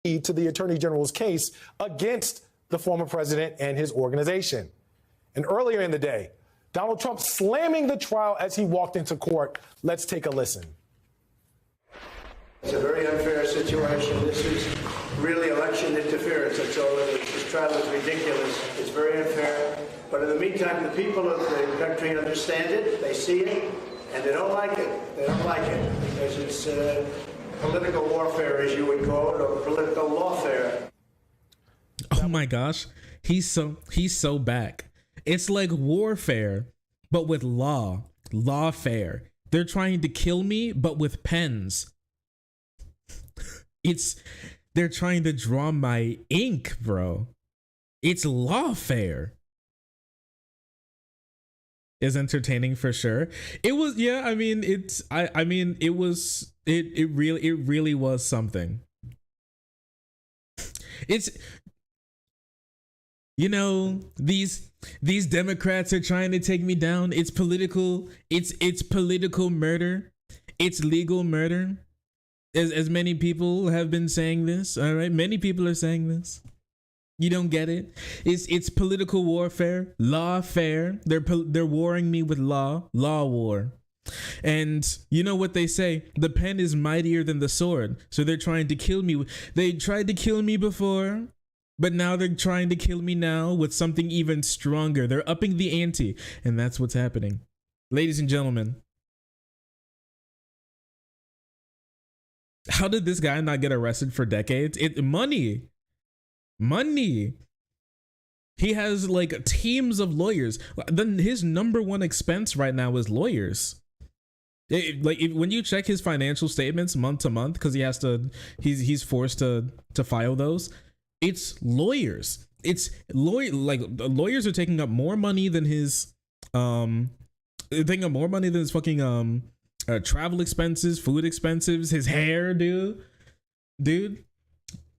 To the Attorney General's case against the former president and his organization. And earlier in the day, Donald Trump slamming the trial as he walked into court. Let's take a listen. It's a very unfair situation. This is really election interference. That's all it is. This trial is ridiculous. It's very unfair. But in the meantime, the people of the country understand it. They see it, and they don't like it. They don't like it because it's political warfare, as you would call it, or political lawfare. Oh my gosh, he's so back. It's like warfare, but with lawfare. They're trying to kill me, but with pens. They're trying to draw my ink, bro. It's lawfare. Is entertaining for sure. It was, yeah, I mean, it really was something. It's, you know, these Democrats are trying to take me down. It's political murder. It's legal murder. As many people have been saying this, all right? Many people are saying this. You don't get it? It's political warfare, lawfare. They're warring me with law war. And you know what they say? The pen is mightier than the sword. So they're trying to kill me. They tried to kill me before, but now they're trying to kill me now with something even stronger. They're upping the ante, and that's what's happening. Ladies and gentlemen, how did this guy not get arrested for decades? Money. He has like teams of lawyers. Then his number one expense right now is lawyers. When you check his financial statements month to month, because he's forced to file those. It's lawyers. Lawyers are taking up more money than his fucking travel expenses, food expenses, his hair, dude.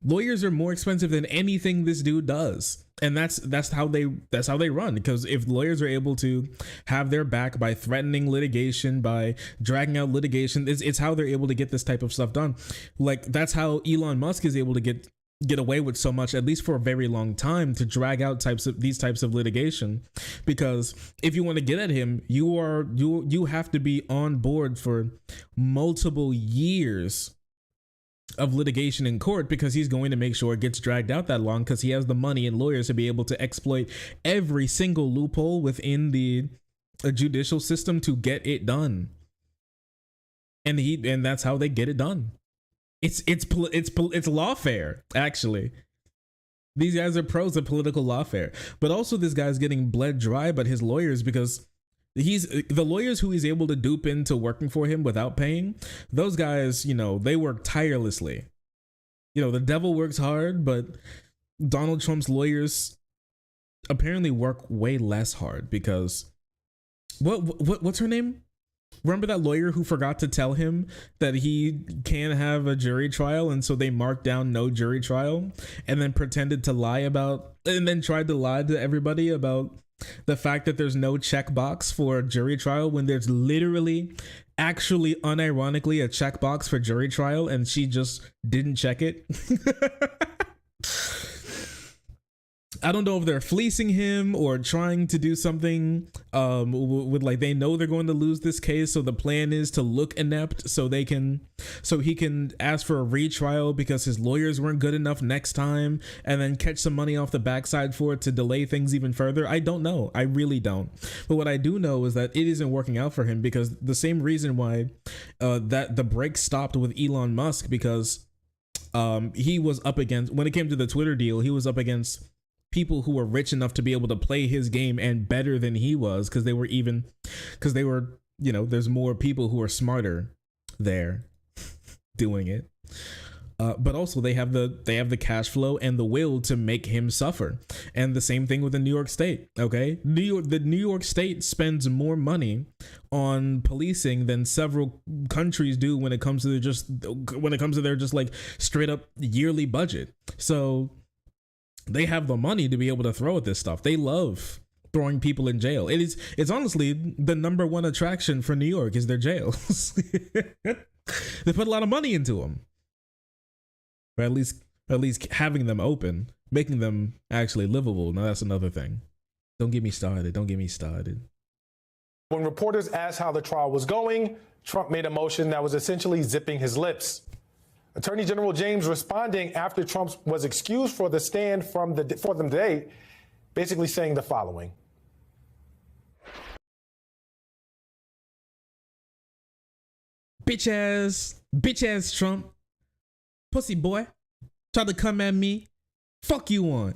Lawyers are more expensive than anything this dude does. And that's how they run, because if lawyers are able to have their back by threatening litigation, by dragging out litigation, it's how they're able to get this type of stuff done. Like, that's how Elon Musk is able to get away with so much, at least for a very long time, to drag out these types of litigation. Because if you want to get at him, you have to be on board for multiple years of litigation in court, because he's going to make sure it gets dragged out that long, because he has the money and lawyers to be able to exploit every single loophole within the judicial system to get it done. And that's how they get it done. It's lawfare, actually. These guys are pros at political lawfare. But also, this guy's getting bled dry by his lawyers, because the lawyers who he's able to dupe into working for him without paying, those guys, they work tirelessly. The devil works hard, but Donald Trump's lawyers apparently work way less hard, because what's her name? Remember that lawyer who forgot to tell him that he can have a jury trial, and so they marked down no jury trial, and then pretended to lie and then tried to lie to everybody about the fact that there's no checkbox for a jury trial, when there's literally, actually, unironically, a checkbox for jury trial, and she just didn't check it. I don't know if they're fleecing him or trying to do something with, like, they know they're going to lose this case, so the plan is to look inept so he can ask for a retrial because his lawyers weren't good enough next time, and then catch some money off the backside for it to delay things even further. I don't know. I really don't. But what I do know is that it isn't working out for him, because the same reason why that the break stopped with Elon Musk, because he was up against, when it came to the Twitter deal, he was up against people who were rich enough to be able to play his game and better than he was, because there's more people who are smarter there doing it. But also they have the cash flow and the will to make him suffer. And the same thing with the New York State. Okay, the New York State spends more money on policing than several countries do when it comes to their just like straight up yearly budget. So they have the money to be able to throw at this stuff. They love throwing people in jail. It's honestly the number one attraction for New York is their jails. They put a lot of money into them. Or at least at least having them open, making them actually livable. Now that's another thing. Don't get me started. Don't get me started. When reporters asked how the trial was going, Trump made a motion that was essentially zipping his lips. Attorney General James responding after Trump was excused for the stand for them today, basically saying the following. Bitch ass Trump, pussy boy, try to come at me. Fuck you on.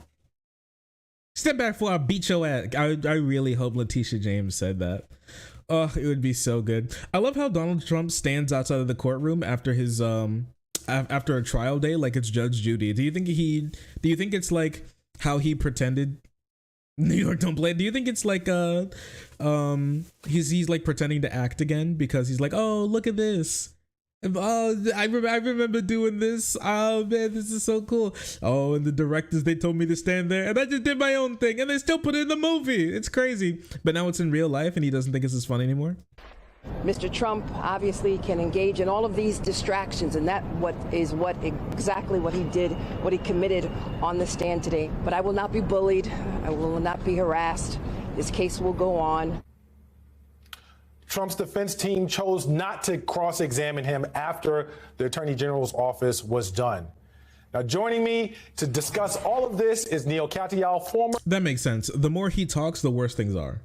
Step back before I beat your ass. I really hope Letitia James said that. Oh, it would be so good. I love how Donald Trump stands outside of the courtroom after his after a trial day like it's Judge Judy. Do you think it's like how he pretended New York don't play? Do you think it's like he's like pretending to act again because he's like, oh, look at this. Oh, I remember doing this. Oh man, this is so cool. Oh, and the directors, they told me to stand there and I just did my own thing and they still put it in the movie. It's crazy. But now it's in real life and he doesn't think it's as funny anymore. Mr. Trump obviously can engage in all of these distractions, and that exactly what he did, what he committed on the stand today. But I will not be bullied. I will not be harassed. This case will go on. Trump's defense team chose not to cross-examine him after the Attorney General's office was done. Now, joining me to discuss all of this is Neil Katyal, former... That makes sense. The more he talks, the worse things are.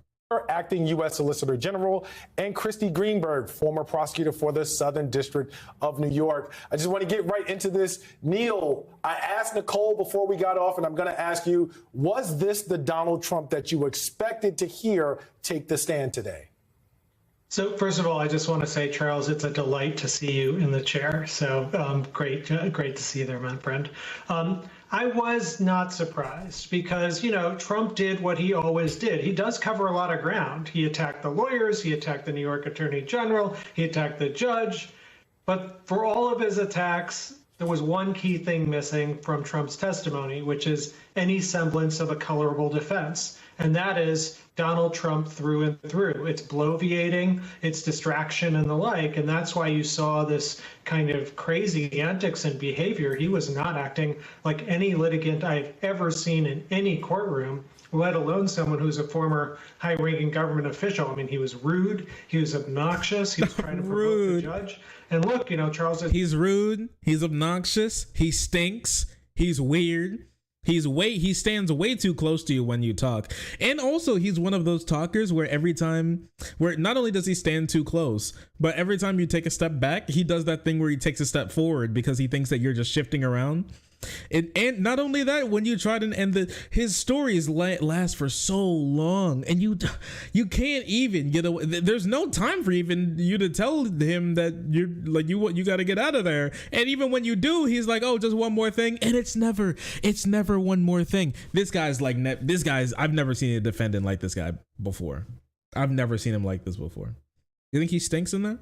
Acting U.S. Solicitor General, and Christy Greenberg, former prosecutor for the Southern District of New York. I just want to get right into this. Neil, I asked Nicole before we got off, and I'm going to ask you, was this the Donald Trump that you expected to hear take the stand today? So first of all, I just want to say, Charles, it's a delight to see you in the chair. So great to see you there, my friend. I was not surprised because, you know, Trump did what he always did. He does cover a lot of ground. He attacked the lawyers. He attacked the New York Attorney General. He attacked the judge. But for all of his attacks, there was one key thing missing from Trump's testimony, which is any semblance of a colorable defense. And that is Donald Trump through and through. It's bloviating, it's distraction and the like. And that's why you saw this kind of crazy antics and behavior. He was not acting like any litigant I've ever seen in any courtroom, let alone someone who's a former high-ranking government official. I mean, he was rude, he was obnoxious, he was trying to provoke the judge. And look, you know, Charles... He's rude, he's obnoxious, he stinks, he's weird. He stands way too close to you when you talk. And also he's one of those talkers where where not only does he stand too close, but every time you take a step back, he does that thing where he takes a step forward because he thinks that you're just shifting around. And not only that, when you try to end his stories last for so long, and you can't even get away. There's no time for even you to tell him that you're like you got to get out of there. And even when you do, he's like, oh, just one more thing, and it's never one more thing. This guy's I've never seen a defendant like this guy before. I've never seen him like this before. You think he stinks in there?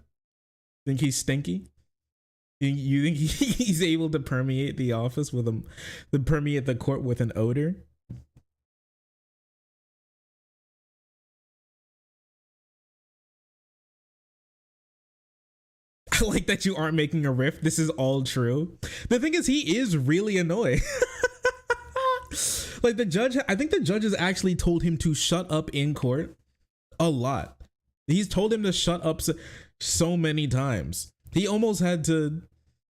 Think he's stinky? You think he's able to permeate the office permeate the court with an odor? I like that you aren't making a riff. This is all true. The thing is, he is really annoying. Like I think the judge has actually told him to shut up in court a lot. He's told him to shut up so many times. He almost had to,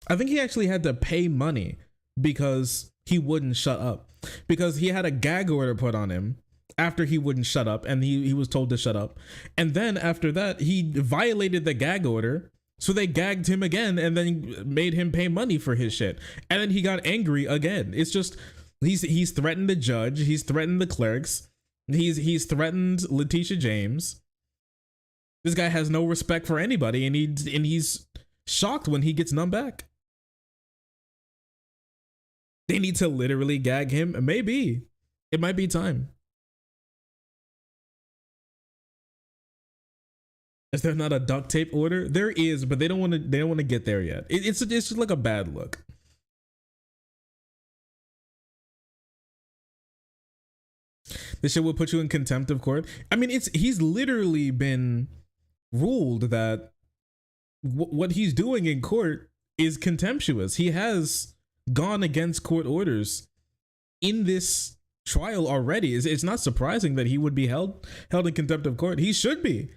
I think he actually had to pay money because he wouldn't shut up, because he had a gag order put on him after he wouldn't shut up, and he was told to shut up. And then after that, he violated the gag order. So they gagged him again and then made him pay money for his shit. And then he got angry again. It's just, he's threatened the judge. He's threatened the clerks. He's threatened Letitia James. This guy has no respect for anybody, and he's shocked when he gets none back. They need to literally gag him. Maybe it might be time. Is there not a duct tape order? There is, but they don't want to get there yet. It's just like a bad look. This shit will put you in contempt of court. I mean, he's literally been ruled that what he's doing in court is contemptuous. He has gone against court orders in this trial already. It's not surprising that he would be held in contempt of court. He should be.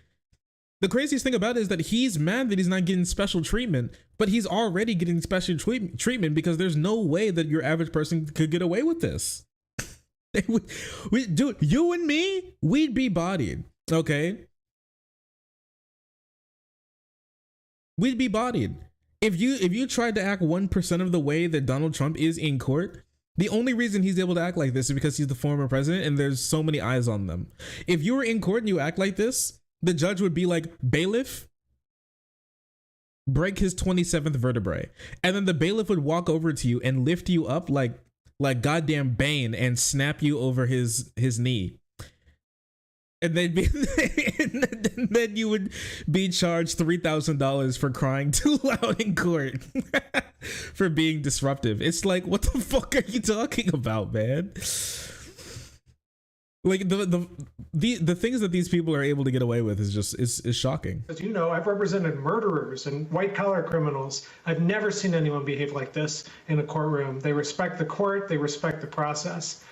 The craziest thing about it is that he's mad that he's not getting special treatment, but he's already getting special treatment because there's no way that your average person could get away with this. Dude, you and me, we'd be bodied, okay? We'd be bodied. If you tried to act 1% of the way that Donald Trump is in court, the only reason he's able to act like this is because he's the former president and there's so many eyes on them. If you were in court and you act like this, the judge would be like, bailiff, break his 27th vertebrae. And then the bailiff would walk over to you and lift you up like goddamn Bane and snap you over his knee. And then then you would be charged $3,000 for crying too loud in court for being disruptive. It's like, what the fuck are you talking about, man? Like the things that these people are able to get away with is shocking. As you know, I've represented murderers and white collar criminals. I've never seen anyone behave like this in a courtroom. They respect the court. They respect the process.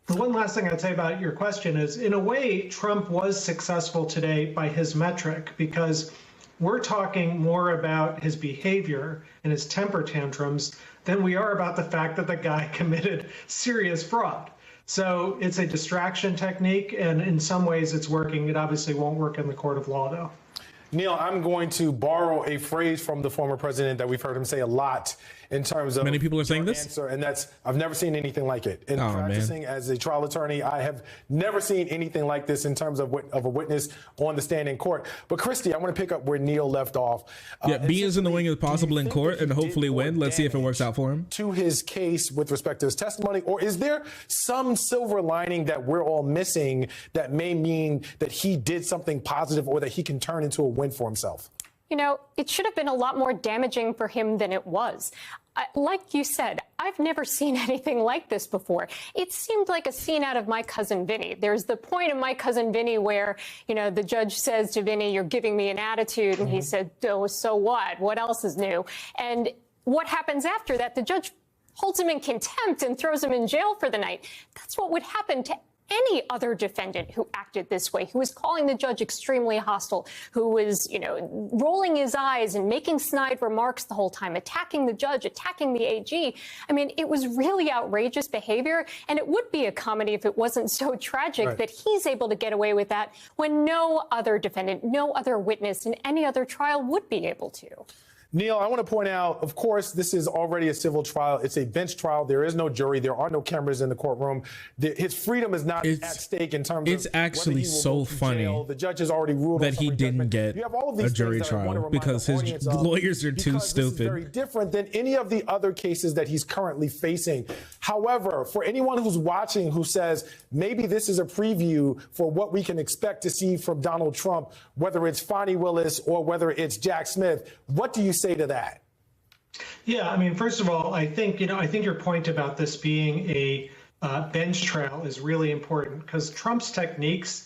The one last thing I'd say about your question is, in a way, Trump was successful today by his metric, because we're talking more about his behavior and his temper tantrums than we are about the fact that the guy committed serious fraud. So it's a distraction technique, and in some ways it's working. It obviously won't work in the court of law, though. Neil, I'm going to borrow a phrase from the former president that we've heard him say a lot in terms of many people are saying this answer, and that's, I've never seen anything like it. In practicing as a trial attorney, I have never seen anything like this in terms of a witness on the stand in court. But Christy, I want to pick up where Neil left off. Be as annoying as possible in court and hopefully win. Let's see if it works out for him. To his case with respect to his testimony, or is there some silver lining that we're all missing that may mean that he did something positive or that he can turn into a win for himself? You know, it should have been a lot more damaging for him than it was. Like you said, I've never seen anything like this before. It seemed like a scene out of My Cousin Vinny. There's the point in My Cousin Vinny where, you know, the judge says to Vinny, "You're giving me an attitude." And he said, "Oh, so what? What else is new?" And what happens after that? The judge holds him in contempt and throws him in jail for the night. That's what would happen to any other defendant who acted this way, who was calling the judge extremely hostile, who was, you know, rolling his eyes and making snide remarks the whole time, attacking the judge, attacking the AG. I mean, it was really outrageous behavior, and it would be a comedy if it wasn't so tragic that he's able to get away with that when no other defendant, no other witness in any other trial would be able to. Neil, I want to point out, of course, this is already a civil trial. It's a bench trial. There is no jury. There are no cameras in the courtroom. His freedom is not at stake in terms of it's actually so funny the judge has already ruled that he didn't get a jury trial because his lawyers are too stupid. This is very different than any of the other cases that he's currently facing. However, for anyone who's watching who says maybe this is a preview for what we can expect to see from Donald Trump, whether it's Fani Willis or whether it's Jack Smith, what do you say to that? Yeah, I mean, first of all, I think your point about this being a bench trial is really important, because Trump's techniques